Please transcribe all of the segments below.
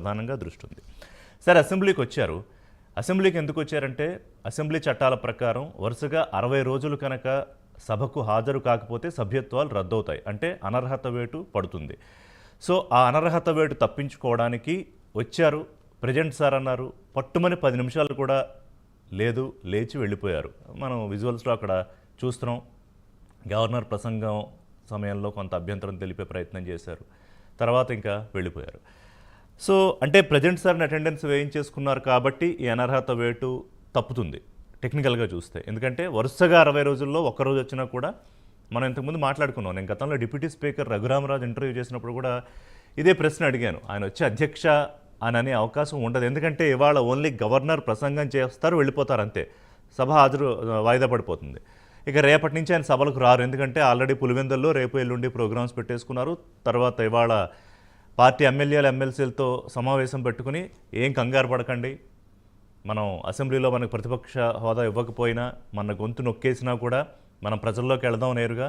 ప్రధానంగా దృష్టి ఉంది. సరే, అసెంబ్లీకి వచ్చారు. అసెంబ్లీకి ఎందుకు వచ్చారంటే అసెంబ్లీ చట్టాల ప్రకారం వరుసగా 60 రోజులు కనుక సభకు హాజరు కాకపోతే సభ్యత్వాలు రద్దవుతాయి, అంటే అనర్హత వేటు పడుతుంది. సో ఆ అనర్హత వేటు తప్పించుకోవడానికి వచ్చారు. ప్రెజెంట్ సార్ అన్నారు. పట్టుమని 10 నిమిషాలు కూడా లేదు, లేచి వెళ్ళిపోయారు. మనం విజువల్స్లో అక్కడ చూస్తున్నాం. గవర్నర్ ప్రసంగం సమయంలో కొంత అభ్యంతరం తెలిపే ప్రయత్నం చేశారు, తర్వాత ఇంకా వెళ్ళిపోయారు. సో అంటే ప్రజెంట్ సార్ని అటెండెన్స్ వేయించేసుకున్నారు కాబట్టి ఈ అనర్హత వేటు తప్పుతుంది టెక్నికల్గా చూస్తే. ఎందుకంటే వరుసగా 60 రోజుల్లో ఒక్కరోజు వచ్చినా కూడా మనం ఇంతకుముందు మాట్లాడుకున్నాం. నేను గతంలో డిప్యూటీ స్పీకర్ రఘురామరాజు ఇంటర్వ్యూ చేసినప్పుడు కూడా ఇదే ప్రశ్న అడిగాను. ఆయన వచ్చి అధ్యక్ష అని అనే అవకాశం ఉండదు. ఎందుకంటే ఇవాళ ఓన్లీ గవర్నర్ ప్రసంగం చేస్తారు, వెళ్ళిపోతారు అంతే. సభ హాజరు వాయిదా పడిపోతుంది. ఇక రేపటి నుంచి ఆయన సభలకు రారు. ఎందుకంటే ఆల్రెడీ పులివెందుల్లో రేపు ఎల్లుండి ప్రోగ్రామ్స్ పెట్టేసుకున్నారు. తర్వాత ఇవాళ పార్టీ ఎమ్మెల్యేలు ఎమ్మెల్సీలతో సమావేశం పెట్టుకుని ఏం కంగారు పడకండి, మనం అసెంబ్లీలో మనకు ప్రతిపక్ష హోదా ఇవ్వకపోయినా, మన గొంతు నొక్కేసినా కూడా మనం ప్రజల్లోకి వెళదాం, నేరుగా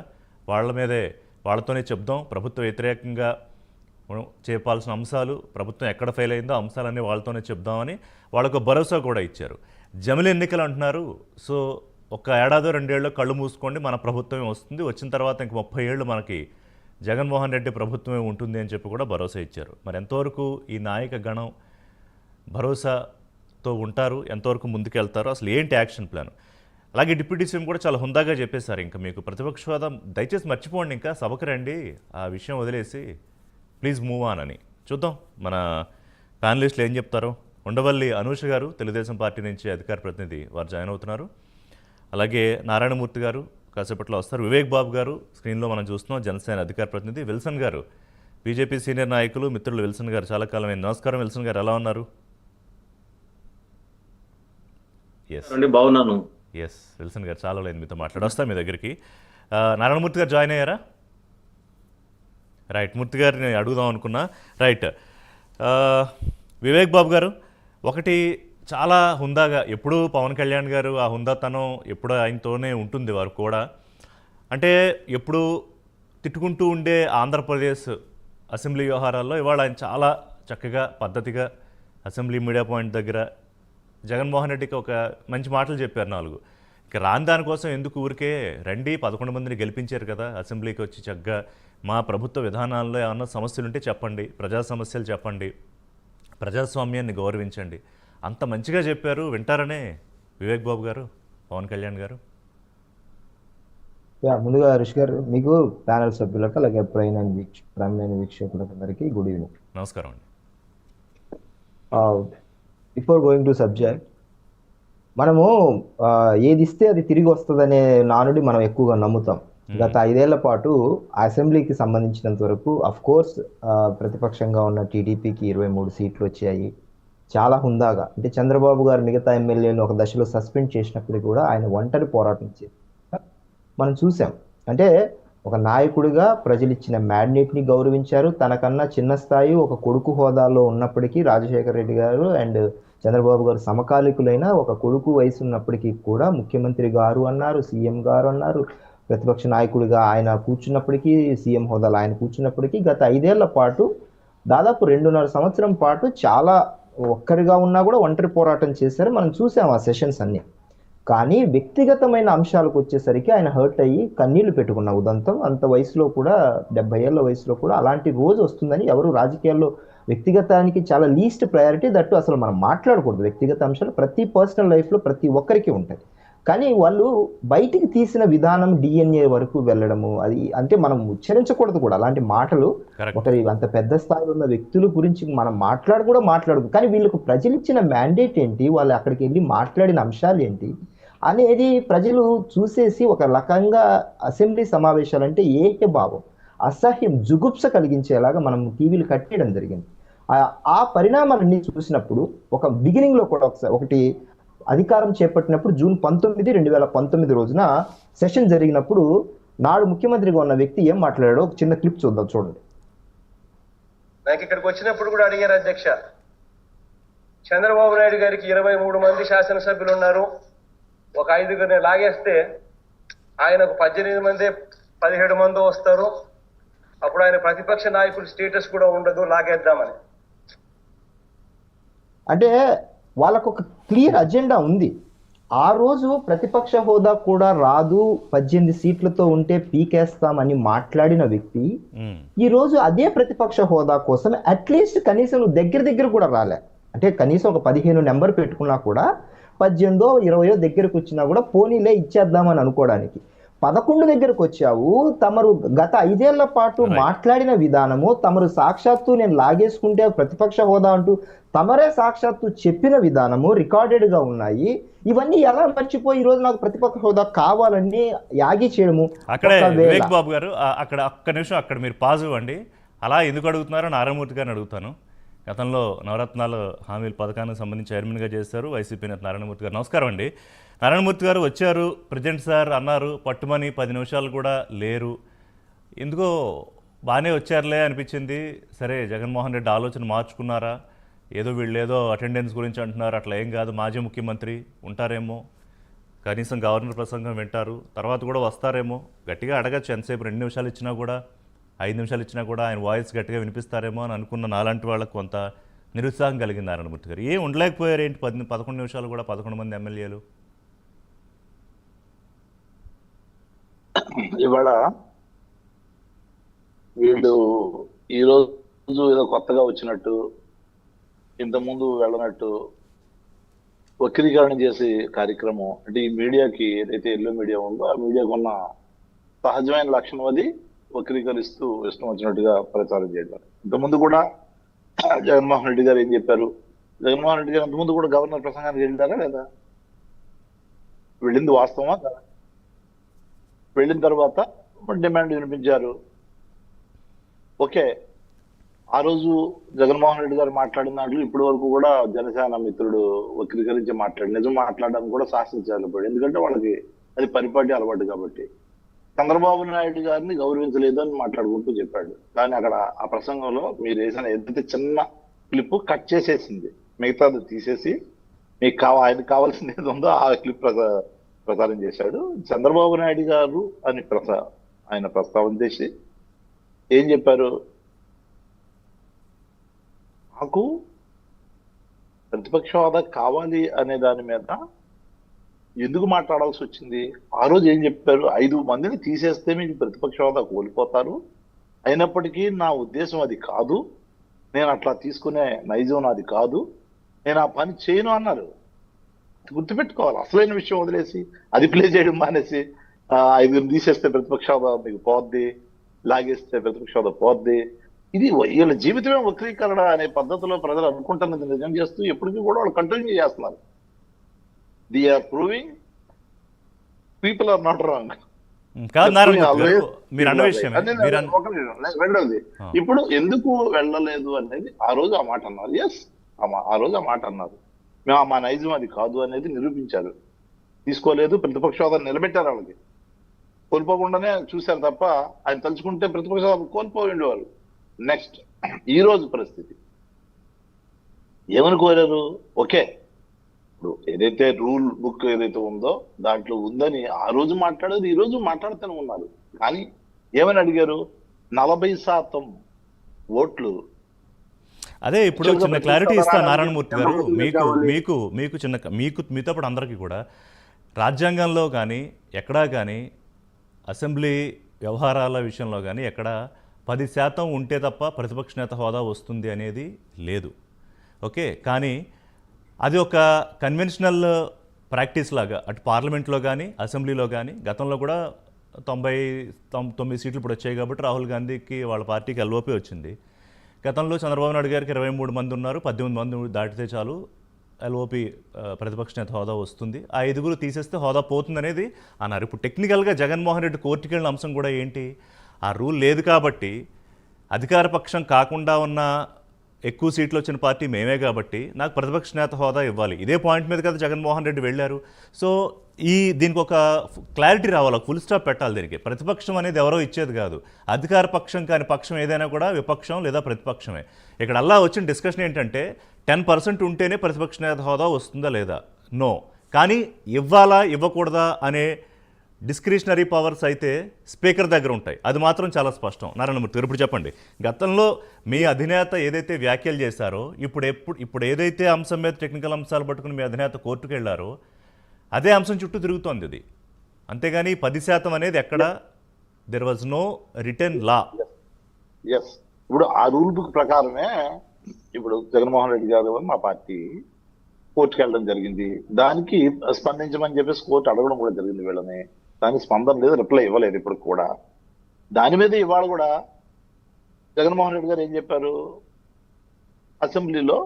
వాళ్ళతోనే చెప్దాం. ప్రభుత్వ వ్యతిరేకంగా చెప్పాల్సిన అంశాలు, ప్రభుత్వం ఎక్కడ ఫెయిల్ అయిందో అంశాలన్నీ వాళ్ళతోనే చెప్దామని వాళ్ళకు భరోసా కూడా ఇచ్చారు. జమిలి ఎన్నికలు అంటున్నారు. సో ఒక ఏడాదో 2 ఏళ్ళు కళ్ళు మూసుకోండి, మన ప్రభుత్వమే వస్తుంది, వచ్చిన తర్వాత ఇంక 30 ఏళ్ళు మనకి జగన్మోహన్ రెడ్డి ప్రభుత్వమే ఉంటుంది అని చెప్పి కూడా భరోసా ఇచ్చారు. మరి ఎంతవరకు ఈ నాయక గణం భరోసాతో ఉంటారు, ఎంతవరకు ముందుకెళ్తారు, అసలు ఏంటి యాక్షన్ ప్లాన్? అలాగే డిప్యూటీ సీఎం కూడా చాలా హుందాగా చెప్పేశారు, ఇంకా మీకు ప్రతిపక్ష హోదా దయచేసి మర్చిపోండి, ఇంకా సభకు రండి, ఆ విషయం వదిలేసి ప్లీజ్ మూవ్ ఆన్ అని. చూద్దాం మన ప్యానలిస్టులు ఏం చెప్తారో. ఉండవల్లి అనూష గారు తెలుగుదేశం పార్టీ నుంచి అధికార ప్రతినిధి, వారు జాయిన్ అవుతున్నారు. అలాగే నారాయణమూర్తి గారు కాసేపట్లో వస్తారు. వివేక్ బాబు గారు స్క్రీన్లో మనం చూస్తున్నాం, జనసేన అధికార ప్రతినిధి. విల్సన్ గారు బీజేపీ సీనియర్ నాయకులు, మిత్రులు. విల్సన్ గారు చాలా కాలమైంది. నమస్కారం విల్సన్ గారు, ఎలా ఉన్నారు? బాగున్నాను. ఎస్ విల్సన్ గారు, చాలా లేదు మీతో మాట్లాడొస్తా మీ దగ్గరికి. నారాయణమూర్తి గారు జాయిన్ అయ్యారా? రైట్, మూర్తి గారిని అడుగుదాం అనుకున్నా. రైట్, వివేక్ బాబు గారు, ఒకటి చాలా హుందాగా ఎప్పుడూ పవన్ కళ్యాణ్ గారు ఆ హుందాతనం ఎప్పుడూ ఆయనతోనే ఉంటుంది. వారు కూడా అంటే ఎప్పుడు తిట్టుకుంటూ ఉండే ఆంధ్రప్రదేశ్ అసెంబ్లీ వ్యవహారాల్లో ఇవాళ ఆయన చాలా చక్కగా పద్ధతిగా అసెంబ్లీ మీడియా పాయింట్ దగ్గర జగన్మోహన్ రెడ్డికి ఒక మంచి మాటలు చెప్పారు 4. ఇక రాని దానికోసం ఎందుకు ఊరికే రండి, 11 మందిని గెలిపించారు కదా, అసెంబ్లీకి వచ్చి చక్కగా మా ప్రభుత్వ విధానాల్లో ఏమన్నా సమస్యలు ఉంటే చెప్పండి, ప్రజా సమస్యలు చెప్పండి, ప్రజాస్వామ్యాన్ని గౌరవించండి, అంత మంచిగా చెప్పారు. వింటారనే వివేక్ బాబు గారు, పవన్ కళ్యాణ్ గారు. ముందుగా రిషి గారు, మీకు ప్యానల్ సభ్యులకు అలాగే ప్రైమ్ వీక్షకులకు అందరికీ గుడ్ ఈవినింగ్. నమస్కారం అండి. బిఫోర్ గోయింగ్ టు సబ్జెక్ట్, మనము ఏది ఇస్తే అది తిరిగి వస్తుందనే నానుడి మనం ఎక్కువగా నమ్ముతాం. గత 5 ఏళ్ల పాటు అసెంబ్లీకి సంబంధించినంత వరకు అఫ్ కోర్స్ ప్రతిపక్షంగా ఉన్న టీడీపీకి 23 సీట్లు వచ్చాయి. చాలా హుందాగా, అంటే చంద్రబాబు గారు మిగతా ఎమ్మెల్యేలను ఒక దశలో సస్పెండ్ చేసినప్పుడు కూడా ఆయన ఒంటరి పోరాటం చేసి మనం చూసాం. అంటే ఒక నాయకుడిగా ప్రజలు ఇచ్చిన మ్యాండేట్ని గౌరవించారు. తనకన్నా చిన్న స్థాయి ఒక కొడుకు హోదాలో ఉన్నప్పటికీ రాజశేఖర రెడ్డి గారు అండ్ చంద్రబాబు గారు సమకాలికులైన ఒక కొడుకు వయసు ఉన్నప్పటికీ కూడా ముఖ్యమంత్రి గారు అన్నారు, సీఎం గారు అన్నారు, ప్రతిపక్ష నాయకుడిగా ఆయన కూర్చున్నప్పటికీ, సీఎం హోదాలో ఆయన కూర్చున్నప్పటికీ గత 5 ఏళ్ల పాటు దాదాపు 2.5 సంవత్సరం పాటు చాలా ఒక్కరిగా ఉన్నా కూడా ఒంటరి పోరాటం చేశారు. మనం చూసాం ఆ సెషన్స్ అన్ని. కానీ వ్యక్తిగతమైన అంశాలకు వచ్చేసరికి ఆయన హర్ట్ అయ్యి కన్నీళ్లు పెట్టుకున్న ఉదంతం. అంత వయసులో కూడా, 70 ఏళ్ల వయసులో కూడా అలాంటి రోజు వస్తుందని ఎవరు రాజకీయాల్లో, వ్యక్తిగతానికి చాలా లీస్ట్ ప్రయారిటీ, దట్టు అసలు మనం మాట్లాడకూడదు. వ్యక్తిగత అంశాలు ప్రతి పర్సనల్ లైఫ్లో ప్రతి ఒక్కరికి ఉంటాయి. కానీ వాళ్ళు బయటికి తీసిన విధానం డిఎన్ఏ వరకు వెళ్ళడము, అది అంటే మనం ఉచ్చరించకూడదు కూడా అలాంటి మాటలు. ఒకరి అంత పెద్ద స్థాయిలో ఉన్న వ్యక్తుల గురించి మనం మాట్లాడదు. కానీ వీళ్ళకు ప్రజలు ఇచ్చిన మ్యాండేట్ ఏంటి, వాళ్ళు అక్కడికి వెళ్ళి మాట్లాడిన అంశాలు ఏంటి అనేది ప్రజలు చూసేసి ఒక రకంగా అసెంబ్లీ సమావేశాలంటే ఏకభావం, అసహ్యం, జుగుప్స కలిగించేలాగా మనం టీవీలు కట్టేయడం జరిగింది. ఆ పరిణామాలన్నీ చూసినప్పుడు ఒక బిగినింగ్లో కూడా ఒకటి అధికారం చేపట్టినప్పుడు జూన్ 19, 2019 రోజున సెషన్ జరిగినప్పుడు నాడు ముఖ్యమంత్రిగా ఉన్న వ్యక్తి ఏం మాట్లాడాడో ఒక చిన్న క్లిప్ చూద్దాం, చూడండి. నాకు ఇక్కడికి వచ్చినప్పుడు కూడా అడిగారు అధ్యక్ష, చంద్రబాబు నాయుడు గారికి 23 మంది శాసనసభ్యులు ఉన్నారు, ఒక 5గురిని లాగేస్తే ఆయనకు 18 మంది 17 మంది వస్తారు, అప్పుడు ఆయన ప్రతిపక్ష నాయకుడు స్టేటస్ కూడా ఉండదు, లాగేద్దామని. అంటే వాళ్ళకు ఒక క్లియర్ అజెండా ఉంది. ఆ రోజు ప్రతిపక్ష హోదా కూడా రాదు, 18 సీట్లతో ఉంటే పీకేస్తామని మాట్లాడిన వ్యక్తి ఈ రోజు అదే ప్రతిపక్ష హోదా కోసం అట్లీస్ట్ కనీసం నువ్వు దగ్గర కూడా రాలే. అంటే కనీసం ఒక 15 నెంబర్ పెట్టుకున్నా కూడా 18 20 దగ్గరకు వచ్చినా కూడా పోనీలే ఇచ్చేద్దామని అనుకోవడానికి 11 దగ్గరకు వచ్చావు. తమరు గత 5 ఏళ్ల పాటు మాట్లాడిన విధానము, తమరు సాక్షాత్తు నేను లాగేసుకుంటే ప్రతిపక్ష హోదా అంటూ తమరే సాక్షాత్తు చెప్పిన విధానము రికార్డెడ్ గా ఉన్నాయి. ఇవన్నీ ఎలా మర్చిపోయి ఈ రోజు నాకు ప్రతిపక్ష హోదా కావాలని యాగి చేయడము. అక్కడే వివేక్ బాబు గారు అక్కడ ఒక్క నిమిషం అక్కడ మీరు పాజ్ ఇవ్వండి. అలా ఎందుకు అడుగుతున్నారో నారాయణమూర్తి గారిని అడుగుతాను. గతంలో నవరత్నాలు హామీల పథకానికి సంబంధించి చైర్మన్గా చేశారు వైసీపీ నేత నారాయణమూర్తి గారు. నమస్కారం అండి. నారాయణమూర్తి గారు వచ్చారు, ప్రెసిడెంట్ సార్ అన్నారు, పట్టుమని 10 నిమిషాలు కూడా లేరు. ఎందుకో బాగానే వచ్చారులే అనిపించింది. సరే జగన్మోహన్ రెడ్డి ఆలోచన మార్చుకున్నారా? వీళ్ళు అటెండెన్స్ గురించి అంటున్నారు, అట్లా ఏం కాదు, మాజీ ముఖ్యమంత్రి ఉంటారేమో, కనీసం గవర్నర్ ప్రసంగం వింటారు, తర్వాత కూడా వస్తారేమో, గట్టిగా అడగచ్చు. ఎంతసేపు 2 నిమిషాలు ఇచ్చినా కూడా 5 నిమిషాలు ఇచ్చినా కూడా ఆయన వాయిస్ గట్టిగా వినిపిస్తారేమో అని అనుకున్న నాలాంటి వాళ్ళకు కొంత నిరుత్సాహం కలిగింది. నారాయణమూర్తి గారు ఏం ఉండలేకపోయారు ఏంటి 11 నిమిషాలు కూడా 11 మంది ఎమ్మెల్యేలు? ఇవాళ వీళ్ళు ఈరోజు ఏదో కొత్తగా వచ్చినట్టు, ఇంతకుముందు వెళ్ళనట్టు వక్రీకరణ చేసే కార్యక్రమం, అంటే ఈ మీడియాకి ఏదైతే ఎల్లో మీడియా ఉందో ఆ మీడియాకు ఉన్న సహజమైన లక్షణం అది వక్రీకరిస్తూ ఇష్టం వచ్చినట్టుగా ప్రచారం చేయడం. ఇంతకుముందు కూడా జగన్మోహన్ రెడ్డి గారు ఏం చెప్పారు? జగన్మోహన్ రెడ్డి గారు ఇంతకుముందు కూడా గవర్నర్ ప్రసంగానికి వెళ్ళారా లేదా? వెళ్ళింది వాస్తవమా కదా? వెళ్ళిన తర్వాత డిమాండ్ వినిపించారు. ఓకే, ఆ రోజు జగన్మోహన్ రెడ్డి గారు మాట్లాడిన దాంట్లో ఇప్పటి వరకు కూడా జనసేన మిత్రుడు వక్రీకరించి నిజం మాట్లాడడానికి కూడా శాసించాలి. ఎందుకంటే వాళ్ళకి అది పరిపాటి అలవాటు కాబట్టి. చంద్రబాబు నాయుడు గారిని గౌరవించలేదు అని మాట్లాడుకుంటూ చెప్పాడు. కానీ అక్కడ ఆ ప్రసంగంలో మీరు వేసిన ఏదైతే చిన్న క్లిప్ కట్ చేసేసింది, మిగతాది తీసేసి మీకు ఆయనకు కావాల్సింది ఏది ఉందో ఆ క్లిప్ ప్రచారం చేశాడు. చంద్రబాబు నాయుడు గారు అని ఆయన ప్రస్తావన చేసి ఏం చెప్పారు? నాకు ప్రతిపక్ష హోదా కావాలి అనే దాని మీద ఎందుకు మాట్లాడాల్సి వచ్చింది? ఆ రోజు ఏం చెప్పారు? 5 మందిని తీసేస్తే మీకు ప్రతిపక్ష హోదా కోల్పోతారు, అయినప్పటికీ నా ఉద్దేశం అది కాదు, నేను అట్లా తీసుకునే నైజం నాది కాదు, నేను ఆ పని చేయను అన్నారు. గుర్తుపెట్టుకోవాలి. అసలైన విషయం వదిలేసి అది ప్లే చేయడం మానేసి 5 తీసేస్తే ప్రతిపక్ష హోదా మీకు పోద్ది, లాగేస్తే ప్రతిపక్ష హోదా పోద్ది, ఇది వీళ్ళ జీవితమే వక్రీకరణ అనే పద్ధతిలో ప్రజలు అనుకుంటున్నది నిజం చేస్తూ ఎప్పటికీ కూడా వాళ్ళు కంటిన్యూ చేస్తున్నారు. They are proving people are not wrong. ఇప్పుడు ఎందుకు వెళ్ళలేదు అనేది ఆ రోజు ఆ మాట అన్నారు. ఎస్, ఆ రోజు ఆ మాట అన్నారు. మేము మా నైజం అది కాదు అనేది నిరూపించారు. తీసుకోలేదు, ప్రతిపక్ష హోదాను నిలబెట్టారు. వాళ్ళకి కోల్పోకుండానే చూశారు తప్ప ఆయన తలుచుకుంటే ప్రతిపక్ష హోదా కోల్పోయి ఉండేవారు. నెక్స్ట్ ఈ రోజు పరిస్థితి ఏమని కోరారు? ఓకే, ఇప్పుడు ఏదైతే రూల్ బుక్ ఏదైతే ఉందో దాంట్లో ఉందని ఆ రోజు మాట్లాడారు, ఈ రోజు మాట్లాడుతూనే ఉన్నారు. కానీ ఏమని అడిగారు? 40% ఓట్లు. అదే ఇప్పుడు చిన్న క్లారిటీ ఇస్తాను నారాయణమూర్తి గారు. మీతో పాటు అందరికీ కూడా రాజ్యాంగంలో కానీ ఎక్కడా కానీ అసెంబ్లీ వ్యవహారాల విషయంలో కానీ ఎక్కడ 10% ఉంటే తప్ప ప్రతిపక్ష నేత హోదా వస్తుంది అనేది లేదు. ఓకే, కానీ అది ఒక కన్వెన్షనల్ ప్రాక్టీస్ లాగా అటు పార్లమెంట్లో కానీ అసెంబ్లీలో కానీ గతంలో కూడా 99 సీట్లు ఇప్పుడు వచ్చాయి కాబట్టి రాహుల్ గాంధీకి వాళ్ళ పార్టీకి ఎల్ఓపి వచ్చింది. గతంలో చంద్రబాబు నాయుడు గారికి 23 మంది ఉన్నారు, 18 మంది దాటితే చాలు ఎల్ఓపి ప్రతిపక్ష నేత హోదా వస్తుంది, ఆ 5 తీసేస్తే హోదా పోతుంది అనేది అన్నారు. ఇప్పుడు టెక్నికల్గా జగన్మోహన్ రెడ్డి కోర్టుకి వెళ్ళిన అంశం కూడా ఏంటి? ఆ రూల్ లేదు కాబట్టి అధికార పక్షం కాకుండా ఉన్న ఎక్కువ సీట్లు వచ్చిన పార్టీ మేమే కాబట్టి నాకు ప్రతిపక్ష నేత హోదా ఇవ్వాలి, ఇదే పాయింట్ మీద కదా జగన్మోహన్ రెడ్డి వెళ్ళారు. సో దీనికి ఒక క్లారిటీ రావాలి, ఒక ఫుల్ స్టాప్ పెట్టాలి. దీనికి ప్రతిపక్షం అనేది ఎవరో ఇచ్చేది కాదు, అధికార పక్షం కాని పక్షం ఏదైనా కూడా విపక్షం లేదా ప్రతిపక్షమే. ఇక్కడ అలా వచ్చిన డిస్కషన్ ఏంటంటే 10% ఉంటేనే ప్రతిపక్ష నేత హోదా వస్తుందా లేదా? నో. కానీ ఇవ్వాలా ఇవ్వకూడదా అనే డిస్క్రిషనరీ పవర్స్ అయితే స్పీకర్ దగ్గర ఉంటాయి, అది మాత్రం చాలా స్పష్టం. నారాయణమూర్తి గారు ఇప్పుడు చెప్పండి, గతంలో మీ అధినేత ఏదైతే వ్యాఖ్యలు చేశారో ఇప్పుడు ఏదైతే అంశం మీద టెక్నికల్ అంశాలు పట్టుకుని మీ అధినేత కోర్టుకు వెళ్ళారో అదే అంశం చుట్టూ తిరుగుతోంది ఇది, అంతేగాని 10% అనేది ఎక్కడ there was no return law. Yes, ఇప్పుడు ఆ రూల్ బుక్ ప్రకారమే ఇప్పుడు జగన్మోహన్ రెడ్డి గారు మా పార్టీ కోర్టుకు వెళ్ళడం జరిగింది. దానికి స్పందించమని చెప్పేసి కోర్టు అడగడం కూడా జరిగింది వీళ్ళని. దానికి స్పందన లేదు, రిప్లై ఇవ్వలేదు ఇప్పుడు కూడా. దాని మీద ఇవాళ కూడా జగన్మోహన్ రెడ్డి గారు ఏం చెప్పారు, అసెంబ్లీలో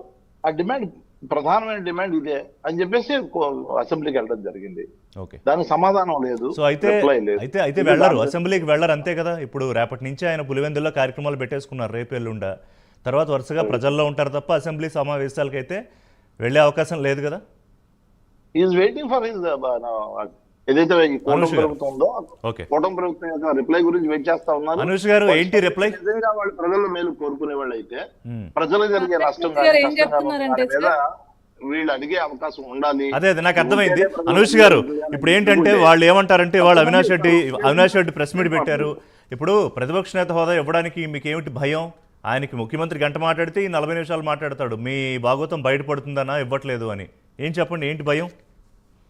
ఆ డిమాండ్, ప్రధానమైన డిమాండ్ ఇదే అని చెప్పేసి అసెంబ్లీకి వెళ్ళడం జరిగింది. ఓకే, దానికి సమాధానం లేదు, సో అయితే రిప్లై లేదు. అయితే వెళ్ళరు, అసెంబ్లీకి వెళ్ళరు, అంతే కదా. ఇప్పుడు రేపటి నుంచి ఆయన పులివెందుల్లో కార్యక్రమాలు పెట్టేసుకున్నారు, రేపు ఎల్లుండా. తర్వాత వరుసగా ప్రజల్లో ఉంటారు తప్ప అసెంబ్లీ సమావేశాలకైతే వెళ్ళే అవకాశం లేదు కదా. ఈజ్ వెయిటింగ్ ఫర్ హిజ్ ఏదైతే ఈ కూటమి ప్రభుత్వం ఓకే, కూటమి ప్రభుత్వం యొక్క రిప్లై గురించి వెయిట్ చేస్తా ఉన్నారు. అనుష్ గారు ఏంటి రిప్లై? నిజంగా వాళ్ళు ప్రజల మేలు కోరుకునే వాళ్ళు అయితే మ్మ్. ప్రజలకు జరిగే నష్టం గారు ఏం చెప్తున్నారంటే మీద వీళ్ళు అడిగే అవకాశం ఉండాలి. అదే నాకు అర్థమైంది అనుష్ గారు. ఇప్పుడు ఏంటంటే వాళ్ళు ఏమంటారంటే, వాళ్ళు అవినాష్ రెడ్డి ప్రెస్ మీట్ పెట్టారు. ఇప్పుడు ప్రతిపక్ష నేత హోదా ఇవ్వడానికి మీకు ఏమిటి భయం? ఆయనకి ముఖ్యమంత్రి గంట మాట్లాడితే ఈ 40 నిమిషాలు మాట్లాడతాడు, మీ భాగవతం బయటపడుతుందన్నా ఇవ్వట్లేదు అని. ఏం చెప్పండి, ఏంటి భయం?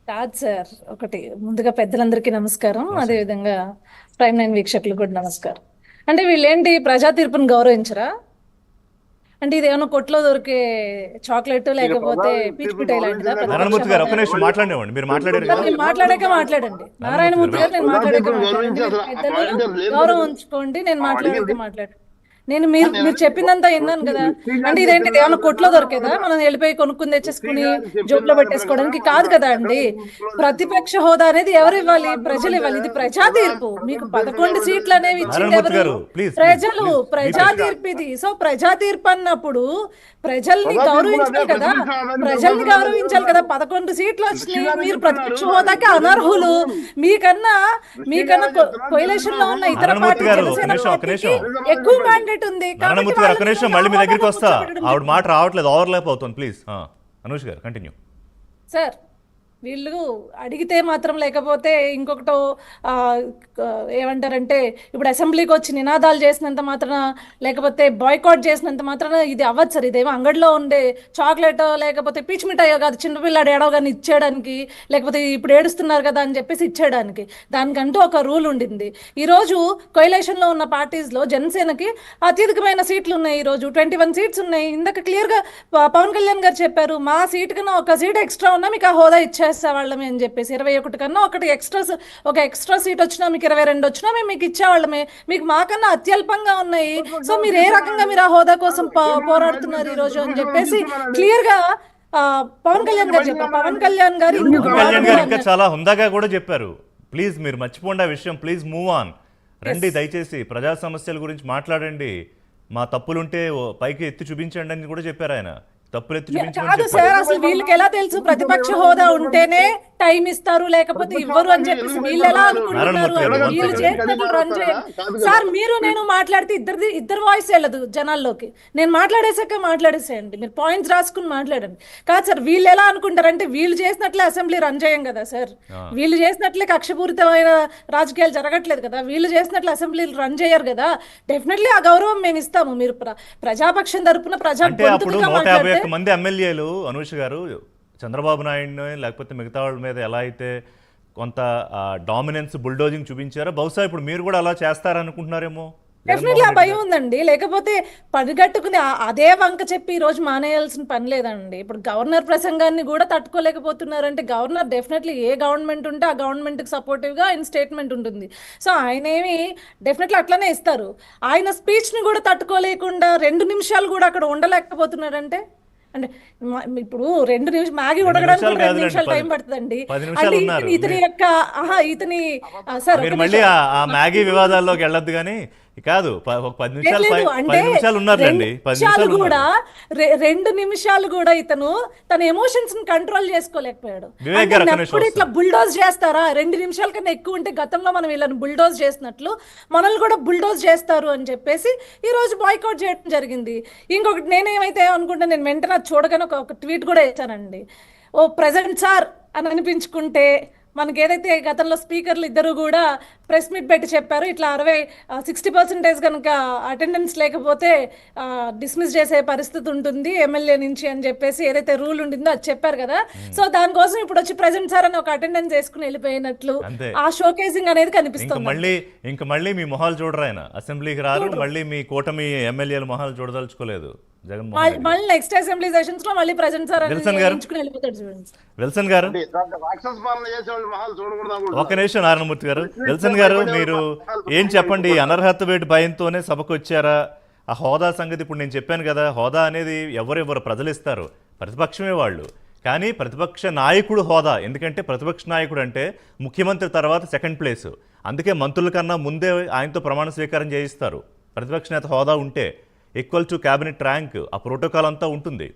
కాదు సార్, ఒకటి ముందుగా పెద్దలందరికీ నమస్కారం, అదేవిధంగా ప్రైమ్ 9 వీక్షకులు కూడా నమస్కారం. అంటే వీళ్ళేంటి ప్రజా తీర్పును గౌరవించరా? అంటే ఇది ఏమైనా కొట్లో దొరికే చాక్లెట్ లేకపోతే పీచ్ మిఠాయి లాంటిదా? నారాయణమూర్తి గారు ఒక్క నిమిషం మాట్లాడివ్వండి, మీరు మాట్లాడారు కదా. మీరు మాట్లాడాక మాట్లాడండి. నారాయణమూర్తి గారు నేను మాట్లాడాక మాట్లాడండి. గౌరవం ఉంచుకోండి, నేను మాట్లాడాక మాట్లాడండి. నేను మీరు చెప్పిందంతా విన్నాను కదా. అంటే ఇదేంటి, ఏమైనా కొట్లో దొరికేదా? మనం వెళ్ళిపోయి కొనుక్కుని తెచ్చేసుకుని జోబులో పెట్టేసుకోవడానికి కాదు కదా అండి. ప్రతిపక్ష హోదా అనేది ఎవరు ఇవ్వాలి? ప్రజలు ఇవ్వాలి. ఇది ప్రజా తీర్పు. మీకు 11 సీట్లు అనేవి ఇచ్చింది ఎవరు? ప్రజలు. ప్రజా తీర్పు ఇది. సో ప్రజా తీర్పు అన్నప్పుడు ప్రజల్ని గౌరవించాలి కదా, ప్రజల్ని గౌరవించాలి కదా. 11 సీట్లు వచ్చినాయి, మీరు ప్రతిపక్ష హోదాకి అనర్హులు. మీకన్నా కోయిలేషన్ లో ఉన్న ఇతర పార్టీ జనసేన పార్టీకి ఎక్కువ మ్యాండేట్ ఉంది. నారాయణమూర్తి గారు ఒక్క నిమిషం, మళ్ళీ మీ దగ్గరికి వస్తా. ఆవిడ మాట రావట్లేదు, ఓవర్లాప్ అవుతుంది. ప్లీజ్ అనుష్ గారు కంటిన్యూ. సార్, వీళ్ళు అడిగితే మాత్రం, లేకపోతే ఇంకొకటో ఏమంటారంటే, ఇప్పుడు అసెంబ్లీకి వచ్చి నినాదాలు చేసినంత మాత్రాన, లేకపోతే బాయ్కాట్ చేసినంత మాత్రాన ఇది అవ్వదు సార్. ఇదేమో అంగడిలో ఉండే చాక్లెట్ లేకపోతే పీచ్ మిఠాయో కాదు, చిన్నపిల్లాడు ఏడవగానే ఇచ్చేయడానికి, లేకపోతే ఇప్పుడు ఏడుస్తున్నారు కదా అని చెప్పేసి ఇచ్చేయడానికి. దానికంటూ ఒక రూల్ ఉండింది. ఈరోజు కోయిలేషన్లో ఉన్న పార్టీస్లో జనసేనకి అత్యధికమైన సీట్లు ఉన్నాయి. ఈరోజు 21 సీట్స్ ఉన్నాయి. ఇందాక క్లియర్గా పవన్ కళ్యాణ్ గారు చెప్పారు, మా సీట్ కన్నా ఒక సీట్ ఎక్స్ట్రా ఉన్నా మీకు ఆ హోదా ఇచ్చేస్తాం వాళ్ళమే అని చెప్పేసి. 21 కన్నా ఒక ఎక్స్ట్రా సీట్ వచ్చినా, మీకు 22 వచ్చినా మేము మీకు ఇచ్చేవాళ్ళమే. మీకు మాకన్నా అత్యల్పంగా ఉన్నాయి. సో మీరు ఏ రకంగా మీరు ఆ హోదా కోసం పోరాడుతున్నారు ఈ రోజు అని చెప్పేసి క్లియర్ గా పవన్ కళ్యాణ్ గారు చెప్పారు. పవన్ కళ్యాణ్ గారు ఇంకా చాలా హుందాగా కూడా చెప్పారు. ప్లీజ్ మీరు మర్చిపోండి ఆ విషయం, ప్లీజ్ మూవ్ ఆన్. రండి, దయచేసి ప్రజా సమస్యల గురించి మాట్లాడండి. మా తప్పులుంటే పైకి ఎత్తి చూపించండి అని కూడా చెప్పారు ఆయన. కాదు సార్, అసలు వీళ్ళకి ఎలా తెలుసు ప్రతిపక్ష హోదా ఉంటేనే టైం ఇస్తారు లేకపోతే ఇవ్వరు అని చెప్పేసి? వీళ్ళు ఎలా అనుకుంటున్నారు? వీళ్ళు చేసినట్లు రన్ చేయాలి సార్. మీరు నేను మాట్లాడితే ఇద్దరు వాయిస్ వెళ్ళదు జనాల్లోకి. నేను మాట్లాడేసేయండి, మీరు పాయింట్స్ రాసుకుని మాట్లాడండి. కాదు సార్, వీళ్ళు ఎలా అనుకుంటారంటే, వీళ్ళు చేసినట్లే అసెంబ్లీ రన్ చేయం కదా సార్. వీళ్ళు చేసినట్లే కక్షపూరితమైన రాజకీయాలు జరగట్లేదు కదా. వీళ్ళు చేసినట్లు అసెంబ్లీ రన్ చేయరు కదా. డెఫినెట్లీ ఆ గౌరవం మేము ఇస్తాము. మీరు ప్రజాపక్షం తరపున ప్రజా మంది ఎమ్మెల్యేలు అనూష్ గారు చంద్రబాబు నాయుడు లేకపోతే మిగతా వాళ్ళ మీద ఎలా అయితే కొంత డామినెన్స్, బుల్డోజింగ్ చూపించారో, బహుశా ఇప్పుడు మీరు కూడా అలా చేస్తారనుకుంటున్నారేమో. డెఫినెట్లీ ఆ భయం ఉందండి. లేకపోతే పనిగట్టుకుని అదే వంక చెప్పి ఈ రోజు మానేయాల్సిన పని లేదండి. ఇప్పుడు గవర్నర్ ప్రసంగాన్ని కూడా తట్టుకోలేకపోతున్నారంటే, గవర్నర్ డెఫినెట్లీ ఏ గవర్నమెంట్ ఉంటే ఆ గవర్నమెంట్కి సపోర్టివ్గా ఆయన స్టేట్మెంట్ ఉంటుంది. సో ఆయన ఏమి డెఫినెట్లీ అట్లనే ఇస్తారు. ఆయన స్పీచ్ని కూడా తట్టుకోలేకుండా 2 నిమిషాలు కూడా అక్కడ ఉండలేకపోతున్నాడంటే, అంటే ఇప్పుడు 2 నిమిషాలు మ్యాగీ ఉడకడానికి 2 నిమిషాలు టైం పడుతుందండి. అంటే ఇతని యొక్క ఇతని సార్ మళ్ళీ ఆ మ్యాగీ వివాదాల్లోకి వెళ్ళొద్దు కానీ కాదు. 10 నిమిషాలు ఉన్నారులేండి. 10 నిమిషాలు కూడా 2 నిమిషాలు కూడా ఇతను తన ఎమోషన్స్ ని కంట్రోల్ చేసుకోలేకపోయాడు. ఎప్పుడు ఇట్లా బుల్డోజ్ చేస్తారా? 2 నిమిషాల కన్నా ఎక్కువ ఉంటే గతంలో మనం వీళ్ళని బుల్డోజ్ చేసినట్లు మనల్ని కూడా బుల్డోజ్ చేస్తారు అని చెప్పేసి ఈ రోజు బాయ్కాట్ చేయడం జరిగింది. ఇంకొకటి నేనేమైతే అనుకుంటే, నేను వెంటనే చూడగానే ఒక ట్వీట్ కూడా వేసానండి. ఓ ప్రెసిడెంట్ సార్ అని అనిపించుకుంటే మనకి ఏదైతే గతంలో స్పీకర్లు ఇద్దరు కూడా ప్రెస్ మీట్ పెట్టి చెప్పారు, ఇట్లా 60% కనుక అటెండెన్స్ లేకపోతే డిస్మిస్ చేసే పరిస్థితి ఉంటుంది ఎమ్మెల్యే నుంచి అని చెప్పేసి ఏదైతే రూల్ ఉండిందో అది చెప్పారు కదా. సో దానికోసం ఇప్పుడు వచ్చి ప్రెసెంట్ సార్ అని ఒక అటెండెన్స్ వేసుకుని వెళ్ళిపోయినట్లు అంతే. ఆ షోకేసింగ్ అనేది ఇంక కనిపిస్తుంది. మళ్ళీ మీ మొహాలు చూడరు ఆయన, అసెంబ్లీకి రారు, మళ్ళీ మీ కూటమి ఎమ్మెల్యేల మొహాలు చూడదలుచుకోలేదు జగన్మోహన్ రెడ్డి. మళ్ళీ నెక్స్ట్ అసెంబ్లీ సెషన్స్ లో మళ్ళీ ప్రెసెంట్ సార్ విల్సన్ గారు? ఎంచుకుని వెళ్ళిపోతాడు చూడండి. విల్సన్ గారు అంటే ఇట్లాంటి రాక్షస పాలన చేసేవాళ్ళు మహాలు చూడకూడదు. ఒక నిమిషం నారాయణమూర్తి గారు, విల్సన్ గారు మీరు ఏం చెప్పండి, అనర్హత వేటు భయంతోనే సభకు వచ్చారా? ఆ హోదా సంగతి ఇప్పుడు నేను చెప్పాను కదా, హోదా అనేది ఎవరెవరు ప్రజలు ఇస్తారు, ప్రతిపక్షమే వాళ్ళు. కానీ ప్రతిపక్ష నాయకుడు హోదా, ఎందుకంటే ప్రతిపక్ష నాయకుడు అంటే ముఖ్యమంత్రి తర్వాత సెకండ్ ప్లేసు, అందుకే మంత్రుల కన్నా ముందే ఆయనతో ప్రమాణ స్వీకారం చేయిస్తారు. ప్రతిపక్ష నేత హోదా ఉంటే ఈక్వల్ టు క్యాబినెట్ ర్యాంక్, ఆ ప్రోటోకాల్ అంతా ఉంటుంది.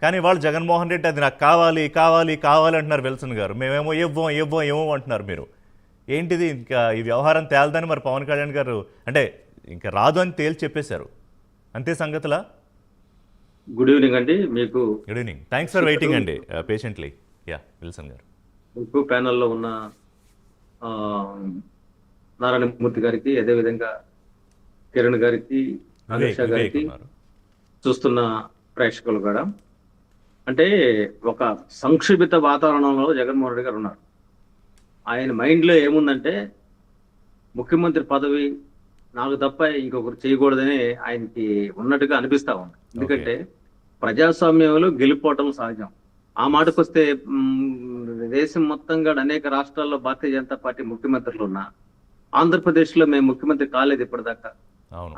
కానీ వాళ్ళు జగన్మోహన్ రెడ్డి అది నాకు కావాలి కావాలి కావాలి అంటున్నారు. విల్సన్ గారు మేమేమో ఏమో అంటున్నారు. మీరు ఏంటిది ఇంకా ఈ వ్యవహారం తేలదని మరి పవన్ కళ్యాణ్ గారు అంటే ఇంకా రాదు అని తేల్చి చెప్పేశారు, అంతే సంగతులా? గుడ్ ఈవినింగ్ అండి మీకు. Good evening, thanks for waiting అండి పేషెంట్లీ. యా విల్సన్ గారు, మీకు ప్యానల్లో ఉన్న నారాయణమూర్తి గారికి, అదేవిధంగా కిరణ్ గారికి, అనుష గారికి, చూస్తున్న ప్రేక్షకులు కూడా, అంటే ఒక సంక్షిప్త వాతావరణంలో జగన్మోహన్ రెడ్డి గారు ఉన్నారు. ఆయన మైండ్లో ఏముందంటే ముఖ్యమంత్రి పదవి నాకు తప్ప ఇంకొకరు చేయకూడదని ఆయనకి ఉన్నట్టుగా అనిపిస్తా ఉంది. ఎందుకంటే ప్రజాస్వామ్యంలో గెలిపోవటం సహజం. ఆ మాటకు వస్తే దేశం మొత్తంగా అనేక రాష్ట్రాల్లో భారతీయ జనతా పార్టీ ముఖ్యమంత్రులు ఉన్నా ఆంధ్రప్రదేశ్లో మేము ముఖ్యమంత్రి కాలేదు ఇప్పటిదాకా.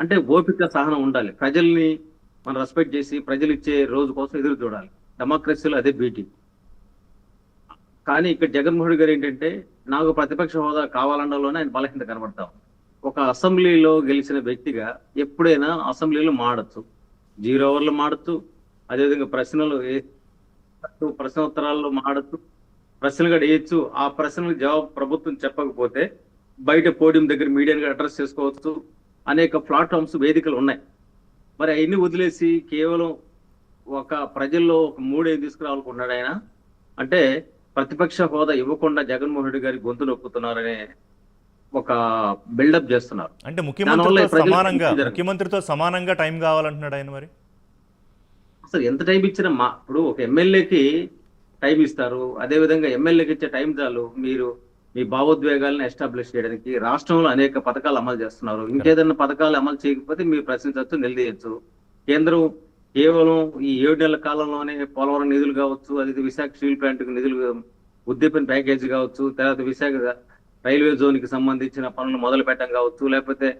అంటే ఓపిక సహనం ఉండాలి, ప్రజల్ని మనం రెస్పెక్ట్ చేసి ప్రజలు ఇచ్చే రోజు కోసం ఎదురు చూడాలి. డెమోక్రసీలో అదే బ్యూటీ. కానీ ఇక్కడ జగన్మోహన్ గారు ఏంటంటే నాకు ప్రతిపక్ష హోదా కావాలన్నలోనే ఆయన బలహీనత కనబడతాం. ఒక అసెంబ్లీలో గెలిచిన వ్యక్తిగా ఎప్పుడైనా అసెంబ్లీలో మాడచ్చు, 0 ఓవర్లు మాడచ్చు, అదేవిధంగా ప్రశ్నోత్తరాల్లో మాడచ్చు, ప్రశ్నలు కూడా వేయచ్చు. ఆ ప్రశ్నలకు జవాబు ప్రభుత్వం చెప్పకపోతే బయట పోడియం దగ్గర మీడియాని అడ్రస్ చేసుకోవచ్చు. అనేక ప్లాట్ఫామ్స్, వేదికలు ఉన్నాయి. మరి అవన్నీ వదిలేసి కేవలం ఒక ప్రజల్లో ఒక మూడే తీసుకురావాలనుకున్నాడు ఆయన. అంటే ప్రతిపక్ష హోదా ఇవ్వకుండా జగన్మోహన్ రెడ్డి గారి గొంతు నొక్కుతున్నారనే ఒక బిల్డప్ చేస్తున్నారు. అంటే ముఖ్యమంత్రితో సమానంగా టైం కావాలంటున్నాడు ఆయన. మరి అసలు ఎంత టైం ఇచ్చినా ఇప్పుడు ఒక ఎమ్మెల్యేకి టైం ఇస్తారు, అదేవిధంగా ఎమ్మెల్యేకి ఇచ్చే టైం చాలు మీరు మీ భావోద్వేగాలను ఎస్టాబ్లిష్ చేయడానికి. రాష్ట్రంలో అనేక పథకాలు అమలు చేస్తున్నారు, ఇంకేదైనా పథకాలు అమలు చేయకపోతే మీరు ప్రశ్నించవచ్చు, నిలదీయచ్చు. కేంద్రం కేవలం ఈ 7 నెలల కాలంలోనే పోలవరం నిధులు కావచ్చు, అది విశాఖ స్టీల్ ప్లాంట్ నిధులు, ఉద్దీపన ప్యాకేజీ కావచ్చు, తర్వాత విశాఖ రైల్వే జోన్ కి సంబంధించిన పనులు మొదలు పెట్టడం కావచ్చు, లేకపోతే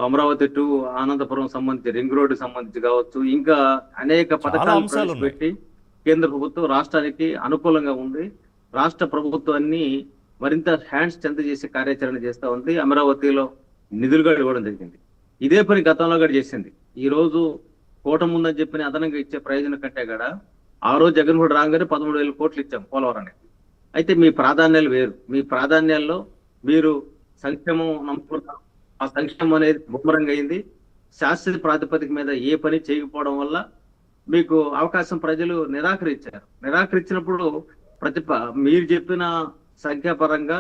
అమరావతి టు అనంతపురం సంబంధించి రింగ్ రోడ్డు సంబంధించి కావచ్చు, ఇంకా అనేక పథకాలు పెట్టి కేంద్ర ప్రభుత్వం రాష్ట్రానికి అనుకూలంగా ఉంది. రాష్ట్ర ప్రభుత్వాన్ని మరింత హ్యాండ్స్ చెంత చేసే కార్యాచరణ చేస్తూ ఉంది. అమరావతిలో నిధులు కూడా ఇవ్వడం జరిగింది. ఇదే పని గతంలో కూడా చేసింది. ఈ రోజు కూటమి ఉందని చెప్పిన అదనంగా ఇచ్చే ప్రయోజనం కంటే కూడా ఆ రోజు జగన్మోహన్ రాగానే 13,000 కోట్లు ఇచ్చాం పోలవరానికి. అయితే మీ ప్రాధాన్యాలు వేరు. మీ ప్రాధాన్యాల్లో మీరు సంక్షేమం నమ్ముకున్నారు, ఆ సంక్షేమం అనేది బొమ్మరంగా అయింది. శాశ్వత ప్రాతిపదిక మీద ఏ పని చేయకపోవడం వల్ల మీకు అవకాశం ప్రజలు నిరాకరించారు. నిరాకరించినప్పుడు మీరు చెప్పిన సంఖ్యాపరంగా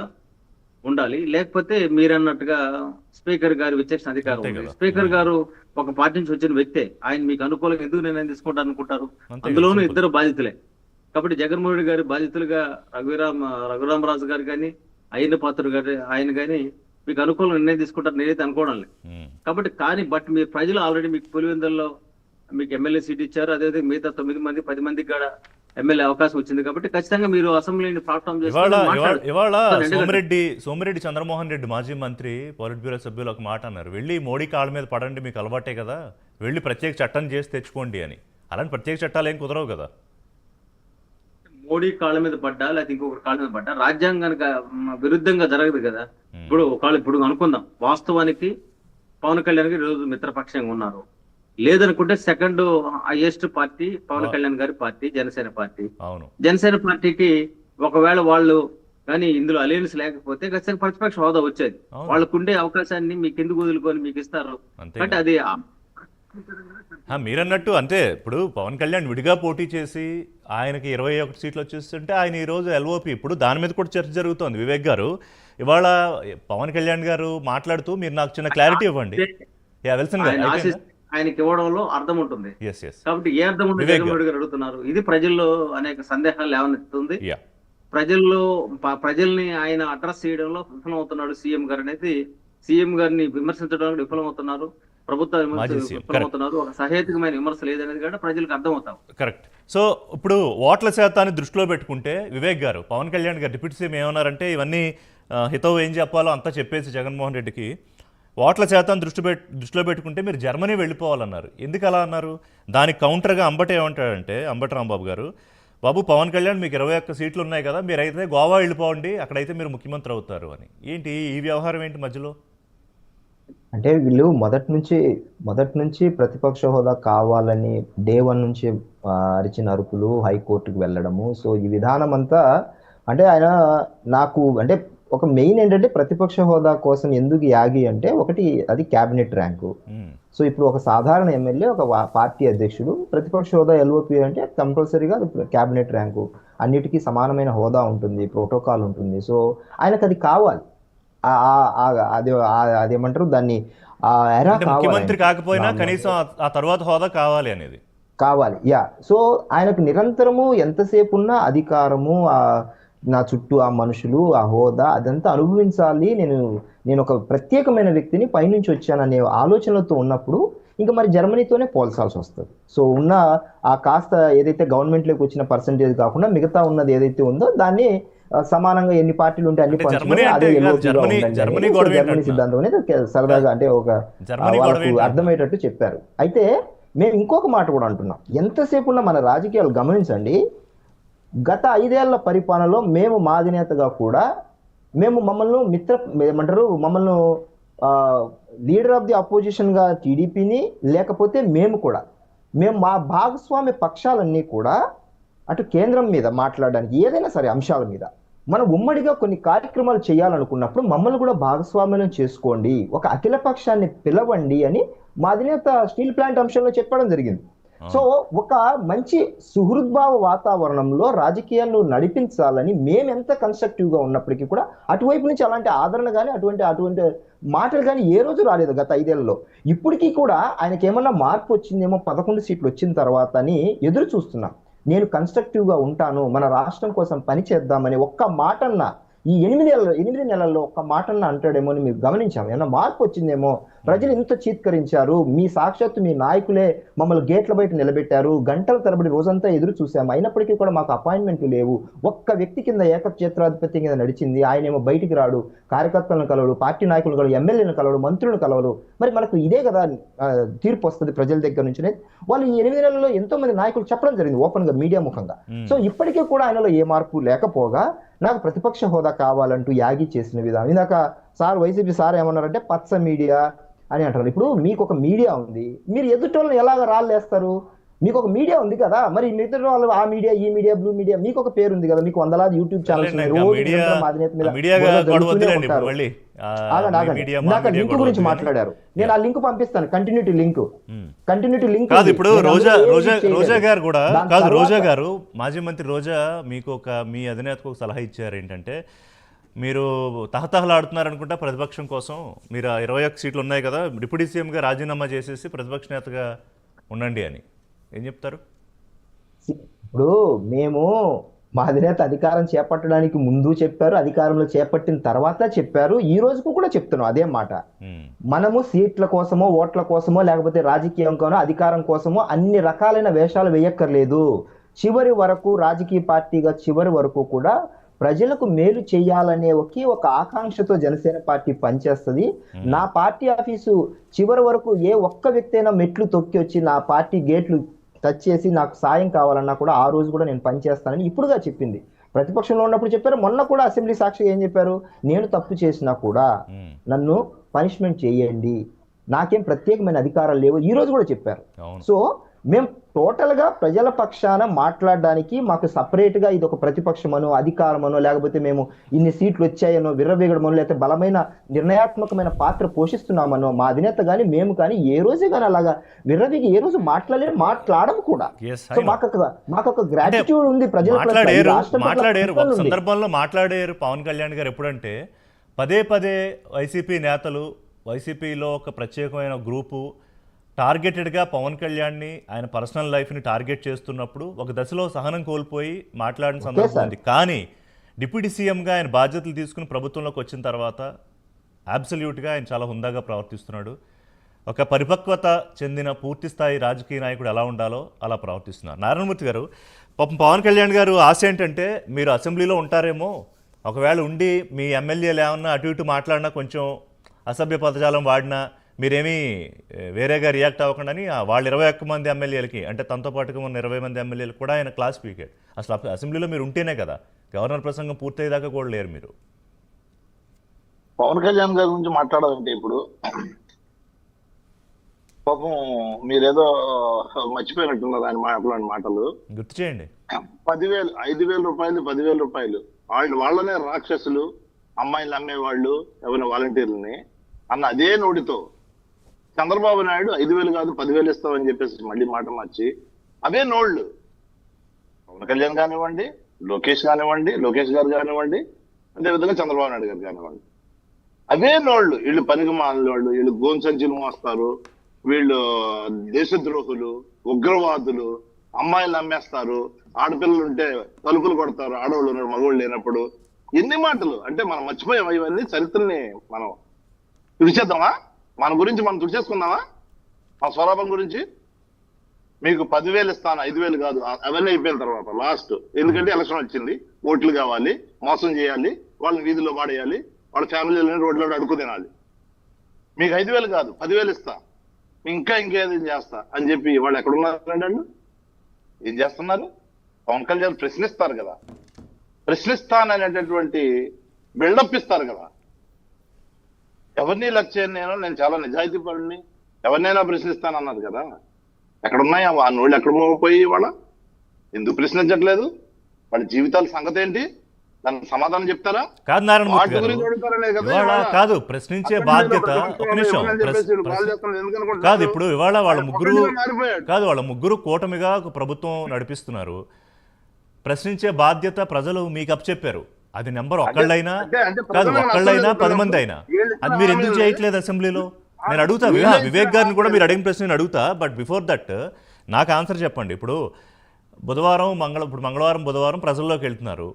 ఉండాలి, లేకపోతే మీరన్నట్టుగా స్పీకర్ గారు విచక్షణ అధికారం ఉంది. స్పీకర్ గారు ఒక పార్టీ నుంచి వచ్చిన వ్యక్తే, ఆయన మీకు అనుకూలంగా ఎందుకు నిర్ణయం తీసుకుంటారు అనుకుంటారు? అందులోనూ ఇద్దరు బాధితులే. కాబట్టి జగన్మోహన్ రెడ్డి గారి బాధితులుగా రఘురామరాజు గారు కానీ, అయ్యన్న పాత్రుడు గారు ఆయన కానీ మీకు అనుకూలంగా నిర్ణయం తీసుకుంటారు నేనైతే అనుకోవడం లేదు. కాబట్టి బట్ మీరు ప్రజలు ఆల్రెడీ మీకు పులివెందుల్లో మీకు ఎమ్మెల్యే సీట్ ఇచ్చారు, అదేవిధంగా మిగతా 9 మంది 10 మందికి కూడా ఎమ్మెల్యే అవకాశం వచ్చింది. కాబట్టి ఖచ్చితంగా మీరు అసెంబ్లీని ప్లాట్ఫామ్ ఇవాళ సోమిరెడ్డి చంద్రమోహన్ రెడ్డి మాజీ మంత్రి, పాలిట్ బ్యూరో సభ్యులు ఒక మాట అన్నారు, వెళ్ళి మోడీ కాళ్ళ మీద పడండి, మీకు అలవాటే కదా, వెళ్ళి ప్రత్యేక చట్టం చేసి తెచ్చుకోండి అని. అలాంటి ప్రత్యేక చట్టాలు ఏం కుదరవు కదా. మోడీ కాళ్ళ మీద పడ్డా లేకపోతే ఇంకొకటి కాళ్ళ మీద పడ్డా రాజ్యాంగానికి విరుద్ధంగా జరగదు కదా. ఇప్పుడు అనుకుందాం, వాస్తవానికి పవన్ కళ్యాణ్ గారు ఈరోజు మిత్రపక్షంగా ఉన్నారు. లేదనుకుంటే second highest party Pawan Kalyan గారి పార్టీ జనసేన పార్టీ. జనసేన పార్టీకి ఒకవేళ వాళ్ళు కానీ ఇందులో అలయన్స్ లేకపోతే ఖచ్చితంగా ప్రతిపక్ష హోదా వచ్చేది. వాళ్ళకుండే అవకాశాన్ని మీకు ఎందుకు వదులుకొని మీకు ఇస్తారు. అంటే అది మీరన్నట్టు అంటే ఇప్పుడు పవన్ కళ్యాణ్ విడిగా పోటీ చేసి ఆయనకి 21 సీట్లు వచ్చేస్తుంటే ఆయన ఈరోజు ఎల్ఓపి ఇప్పుడు దాని మీద కూడా చర్చ జరుగుతోంది. వివేక్ గారు ఇవాళ పవన్ కళ్యాణ్ గారు మాట్లాడుతూ మీరు నాకు చిన్న క్లారిటీ ఇవ్వండి. విల్సన్ గారు ఆయనకి ఇవ్వడంలో అర్థం ఉంటుంది. ఎస్ ఎస్ కాబట్టి ఏ అర్థం ఉంటుంది జగన్మోహన్ గారు అడుగుతున్నారు. ఇది ప్రజల్లో అనేక సందేహాలు లేవనెత్తుంది. ప్రజల్ని ఆయన అడ్రస్ చేయడంలో విఫలమవుతున్నాడు సీఎం గారు అనేది. సీఎం గారిని విమర్శించడానికి విఫలమవుతున్నారు, ప్రభుత్వం విఫలమవుతున్నారు. ఒక సహేతుకమైన విమర్శ లేదనేది కూడా ప్రజలకు అర్థమవుతాం. కరెక్ట్. సో ఇప్పుడు ఓట్ల శాతాన్ని దృష్టిలో పెట్టుకుంటే వివేక్ గారు, పవన్ కళ్యాణ్ గారు డిప్యూటీ సీఎం ఏమన్నారంటే ఇవన్నీ హితవు ఏం చెప్పాలో అంతా చెప్పేసి జగన్మోహన్ రెడ్డికి ఓట్ల శాతం దృష్టిలో పెట్టుకుంటే మీరు జర్మనీ వెళ్ళిపోవాలన్నారు. ఎందుకు అలా అన్నారు? దానికి కౌంటర్గా అంబటి ఏమంటాడంటే, అంబటి రాంబాబు గారు, బాబు పవన్ కళ్యాణ్ మీకు 21 సీట్లు ఉన్నాయి కదా, మీరైతే గోవా వెళ్ళిపోండి, అక్కడైతే మీరు ముఖ్యమంత్రి అవుతారు అని. ఏంటి ఈ వ్యవహారం ఏంటి మధ్యలో? అంటే వీళ్ళు మొదటి నుంచి ప్రతిపక్ష హోదా కావాలని డే 1 నుంచి అరిచిన అరుపులు, హైకోర్టుకు వెళ్ళడము. సో ఈ విధానం అంతా అంటే ఆయన నాకు అంటే ఒక మెయిన్ ఏంటంటే ప్రతిపక్ష హోదా కోసం ఎందుకు యాగి అంటే ఒకటి అది క్యాబినెట్ ర్యాంకు. సో ఇప్పుడు ఒక సాధారణ ఎమ్మెల్యే, ఒక పార్టీ అధ్యక్షుడు ప్రతిపక్ష హోదా ఎల్ఓపి అంటే కంపల్సరీగా క్యాబినెట్ ర్యాంకు, అన్నిటికీ సమానమైన హోదా ఉంటుంది, ప్రోటోకాల్ ఉంటుంది. సో ఆయనకు అది కావాలి. అదేమంటారు దాన్ని ముఖ్యమంత్రి కాకపోయినా కనీసం ఆ తర్వాత హోదా కావాలి అనేది కావాలి. సో ఆయనకు నిరంతరము ఎంతసేపు ఉన్న అధికారము, నా చుట్టూ ఆ మనుషులు, ఆ హోదా అదంతా అనుభవించాలి, నేను ఒక ప్రత్యేకమైన వ్యక్తిని పైనుంచి వచ్చాననే ఆలోచనలతో ఉన్నప్పుడు ఇంకా మరి జర్మనీతోనే పోల్చాల్సి వస్తుంది. సో ఉన్న ఆ కాస్త ఏదైతే గవర్నమెంట్లోకి వచ్చిన పర్సంటేజ్ కాకుండా మిగతా ఉన్నది ఏదైతే ఉందో దాన్ని సమానంగా ఎన్ని పార్టీలు ఉంటే అన్ని పంచుకొని అదే జర్మనీ సిద్ధాంతం అనేది సరదాగా అంటే ఒక వాళ్ళకు అర్థమయ్యేటట్టు చెప్పారు. అయితే మేము ఇంకొక మాట కూడా అంటున్నాం, ఎంతసేపు ఉన్న మన రాజకీయాలు గమనించండి. గత 5 ఏళ్ల పరిపాలనలో మేము మా అధినేతగా కూడా మమ్మల్ని లీడర్ ఆఫ్ ది అపోజిషన్ గా టీడీపీని, లేకపోతే మేము మా భాగస్వామ్య పక్షాలన్నీ కూడా అటు కేంద్రం మీద మాట్లాడడానికి ఏదైనా సరే అంశాల మీద మనం ఉమ్మడిగా కొన్ని కార్యక్రమాలు చేయాలనుకున్నప్పుడు మమ్మల్ని కూడా భాగస్వామ్యం చేసుకోండి, ఒక అఖిల పక్షాన్ని పిలవండి అని మా అధినేత స్టీల్ ప్లాంట్ అంశంలో చెప్పడం జరిగింది. సో ఒక మంచి సుహృద్భావ వాతావరణంలో రాజకీయాలను నడిపించాలని మేమెంత కన్స్ట్రక్టివ్ గా ఉన్నప్పటికీ కూడా అటువైపు నుంచి అలాంటి ఆదరణ కానీ అటువంటి మాటలు కానీ ఏ రోజు రాలేదు గత 5 ఏళ్లలో. ఇప్పటికీ కూడా ఆయనకి ఏమన్నా మార్పు వచ్చిందేమో 11 సీట్లు వచ్చిన తర్వాత అని ఎదురు చూస్తున్నాం. నేను కన్స్ట్రక్టివ్ గా ఉంటాను, మన రాష్ట్రం కోసం పని చేద్దామని ఒక్క మాటన్నా ఈ 8 నెలల్లో ఒక్క మాటన్నా అంటాడేమో అని మీరు గమనించాం. ఏమన్నా మార్పు వచ్చిందేమో, ప్రజలు ఇంత చీత్కరించారు, మీ సాక్షాత్తు మీ నాయకులే మమ్మల్ని గేట్ల బయట నిలబెట్టారు, గంటల తరబడి రోజంతా ఎదురు చూసాము, అయినప్పటికీ కూడా మాకు అపాయింట్మెంట్లు లేవు, ఒక్క వ్యక్తి కింద ఏకక్షేత్రాధిపత్యం కింద నడిచింది, ఆయనేమో బయటికి రాడు, కార్యకర్తలను కలవడు, పార్టీ నాయకులను కలవడు, ఎమ్మెల్యేలను కలవడు, మంత్రులను కలవడు, మరి మనకు ఇదే కదా తీర్పు వస్తుంది ప్రజల దగ్గర నుంచి. వాళ్ళు ఈ 8 నెలల్లో ఎంతో మంది నాయకులు చెప్పడం జరిగింది ఓపెన్ గా మీడియా ముఖంగా. సో ఇప్పటికీ కూడా ఆయనలో ఏ మార్పు లేకపోగా నాకు ప్రతిపక్ష హోదా కావాలంటూ యాగి చేసిన విధానం. ఇందాక వైసీపీ సార్ ఏమన్నారంటే పచ్చ మీడియా అని అంటారు. ఇప్పుడు మీకు ఒక మీడియా ఉంది, మీరు ఎదుటోళ్ళని ఎలాగ రాళ్ళేస్తారు? మీకు ఒక మీడియా ఉంది కదా, మరి మిగతా వాళ్ళు ఆ మీడియా, ఈ మీడియా, బ్లూ మీడియా, మీకు ఒక పేరు ఉంది కదా, మీకు 100 యూట్యూబ్ ఛానల్స్ లింక్ గురించి మాట్లాడారు. నేను ఆ లింక్ పంపిస్తాను, కంటిన్యూటీ లింక్. ఇప్పుడు రోజా గారు కూడా కాదు, రోజా గారు మాజీ మంత్రి రోజా మీకు మీ అధినేతకు ఒక సలహా ఇచ్చారు ఏంటంటే, మీరు తహతహలాడుతున్నారు అనుకుంటా ప్రతిపక్షం కోసం, మీరు 21 సీట్లు ఉన్నాయి కదా, డిప్యూటీ సీఎంగా రాజీనామా చేసేసి ప్రతిపక్ష నేతగా ఉండండి అని. ఏం చెప్తారు? ఇప్పుడు మేము మా అధినేత అధికారం చేపట్టడానికి ముందు చెప్పారు, అధికారంలో చేపట్టిన తర్వాత చెప్పారు, ఈ రోజుకు కూడా చెప్తున్నాం అదే మాట. మనము సీట్ల కోసమో, ఓట్ల కోసమో, లేకపోతే రాజకీయం కోనో, అధికారం కోసమో అన్ని రకాలైన వేషాలు వేయక్కర్లేదు. చివరి వరకు రాజకీయ పార్టీగా చివరి వరకు కూడా ప్రజలకు మేలు చేయాలనే ఒక ఆకాంక్షతో జనసేన పార్టీ పనిచేస్తుంది. నా పార్టీ ఆఫీసు చివరి వరకు ఏ ఒక్క వ్యక్తి అయినా మెట్లు తొక్కి వచ్చి నా పార్టీ గేట్లు టచ్ చేసి నాకు సాయం కావాలన్నా కూడా ఆ రోజు కూడా నేను పనిచేస్తానని ఇప్పుడుగా చెప్పింది. ప్రతిపక్షంలో ఉన్నప్పుడు చెప్పారు, మొన్న కూడా అసెంబ్లీ సాక్షిగా ఏం చెప్పారు, నేను తప్పు చేసినా కూడా నన్ను పనిష్మెంట్ చేయండి, నాకేం ప్రత్యేకమైన అధికారాలు లేవు, ఈ రోజు కూడా చెప్పారు. సో మేము టోటల్ గా ప్రజల పక్షాన మాట్లాడడానికి మాకు సపరేట్ గా ఇది ఒక ప్రతిపక్షమనో అధికారమనో లేకపోతే మేము ఇన్ని సీట్లు వచ్చాయనో విర్రవీగడమనో లేకపోతే బలమైన నిర్ణయాత్మకమైన పాత్ర పోషిస్తున్నామనో మా అధినేత కానీ మేము కానీ ఏ రోజే కానీ అలాగా విర్రవీగి ఏ రోజు మాట్లాడము కూడా. Yes, I so know. మాకొక గ్రాటిట్యూడ్ ఉంది ప్రజల పట్ల, ఈ మాట్లాడారు రాష్ట్రం పట్ల మాట్లాడారు ఒక కృతజ్ఞత ఉంది. సందర్భంలో మాట్లాడారు పవన్ కళ్యాణ్ గారు. ఎప్పుడంటే పదే పదే వైసీపీ నేతలు, వైసీపీలో ఒక ప్రత్యేకమైన గ్రూపు టార్గెటెడ్గా పవన్ కళ్యాణ్ని ఆయన పర్సనల్ లైఫ్ని టార్గెట్ చేస్తున్నప్పుడు ఒక దశలో సహనం కోల్పోయి మాట్లాడిన సందర్భం ఉంది. కానీ డిప్యూటీ సీఎంగా ఆయన బాధ్యతలు తీసుకుని ప్రభుత్వంలోకి వచ్చిన తర్వాత అబ్సల్యూట్గా ఆయన చాలా హుందాగా ప్రవర్తిస్తున్నాడు. ఒక పరిపక్వత చెందిన పూర్తి స్థాయి రాజకీయ నాయకుడు ఎలా ఉండాలో అలా ప్రవర్తిస్తున్నారు. నారాయణమూర్తి గారు, పాపం పవన్ కళ్యాణ్ గారు ఆశ ఏంటంటే మీరు అసెంబ్లీలో ఉంటారేమో, ఒకవేళ ఉండి మీ ఎమ్మెల్యేలు ఏమన్నా అటు ఇటు మాట్లాడినా కొంచెం అసభ్య పదజాలం వాడినా మీరేమీ వేరేగా రియాక్ట్ అవ్వకుండాని వాళ్ళు 21 మంది ఎమ్మెల్యేలకి, అంటే తనతో పాటుగా ఉన్న 20 మంది ఎమ్మెల్యేలు కూడా ఆయన క్లాస్ పీకాడు. అసలు అసెంబ్లీలో మీరు ఉంటేనే కదా, గవర్నర్ ప్రసంగం పూర్తయ్యేదాకా కూడా లేరు మీరు. పవన్ కళ్యాణ్ గారి గురించి మాట్లాడాలంటే ఇప్పుడు పాపం మీరేదో మర్చిపోయినట్టున్నారు ఆయన మాట్లాడిన మాటలు. గుర్తు చేయండి. 10,000 5,000 రూపాయలు 10,000 రూపాయలు వాళ్ళనే రాక్షసులు, అమ్మాయిలు అమ్మేవాళ్ళు ఎవరైనా వాలంటీర్లని అన్న అదే నోటితో చంద్రబాబు నాయుడు 5,000 కాదు 10,000 ఇస్తామని చెప్పేసి మళ్ళీ మాట మార్చి అవే నోళ్ళు పవన్ కళ్యాణ్ కానివ్వండి, లోకేష్ గారు కానివ్వండి, అదేవిధంగా చంద్రబాబు నాయుడు గారు కానివ్వండి, అవే నోళ్ళు. వీళ్ళు పనికి మాలిన వీళ్ళు గోన్ సంచులు మోస్తారు, వీళ్ళు దేశద్రోహులు, ఉగ్రవాదులు, అమ్మాయిలు అమ్మేస్తారు, ఆడపిల్లలు ఉంటే తలుపులు కొడతారు, ఆడవాళ్ళు ఉన్నారు మగవాళ్ళు లేనప్పుడు. ఎన్ని మాటలు అంటే మనం మర్చిపోయాం. ఇవన్నీ చరిత్రని మనం తుడిచేద్దామా? మన గురించి మనం తుడిచేసుకుందామా? మన స్వరూపం గురించి. మీకు 10,000 ఇస్తాను, 5,000 కాదు, అవన్నీ అయిపోయిన తర్వాత లాస్ట్. ఎందుకంటే ఎలక్షన్ వచ్చింది, ఓట్లు కావాలి, మోసం చేయాలి, వాళ్ళని వీధిలో పాడేయాలి, వాళ్ళ ఫ్యామిలీలని రోడ్లో అడుగు తినాలి. మీకు 5,000 కాదు 10,000 ఇస్తా, ఇంకేది చేస్తా అని చెప్పి వాళ్ళు ఎక్కడున్నారండి? వాళ్ళు ఏం చేస్తున్నారు? పవన్ కళ్యాణ్ ప్రశ్నిస్తారు కదా, ప్రశ్నిస్తాననేటటువంటి బిల్డప్ ఇస్తారు కదా. ఎవరిని లక్ష్య నేను చాలా నిజాయితీ పరుడిని, ఎవరినైనా ప్రశ్నిస్తానన్నారు కదా. ఎక్కడున్నాయి ఆ నోళ్ళు? ఎక్కడ పోయి వాళ్ళ ఎందుకు ప్రశ్నించట్లేదు? వాళ్ళ జీవితాల సంగతి ఏంటి? దానికి సమాధానం చెప్తారా? కాదు నారాయణమూర్తి గారు, కాదు ప్రశ్నించే బాధ్యత. ఒక నిమిషం కాదు, ఇప్పుడు ఇవాళ వాళ్ళ ముగ్గురు కూటమిగా ఒక ప్రభుత్వం నడిపిస్తున్నారు. ప్రశ్నించే బాధ్యత ప్రజలు మీకు అప్పచెప్పారు. అది నెంబర్ ఒక్కళ్ళైనా కాదు, ఒక్కళ్ళైనా 10 మంది అయినా అది మీరు ఎందుకు చేయట్లేదు అసెంబ్లీలో? నేను అడుగుతా, వివేక్ గారిని కూడా మీరు అడిగిన ప్రశ్న నేను అడుగుతా. బట్ బిఫోర్ దట్ నాకు ఆన్సర్ చెప్పండి. ఇప్పుడు మంగళవారం బుధవారం ప్రజల్లోకి వెళ్తున్నారు.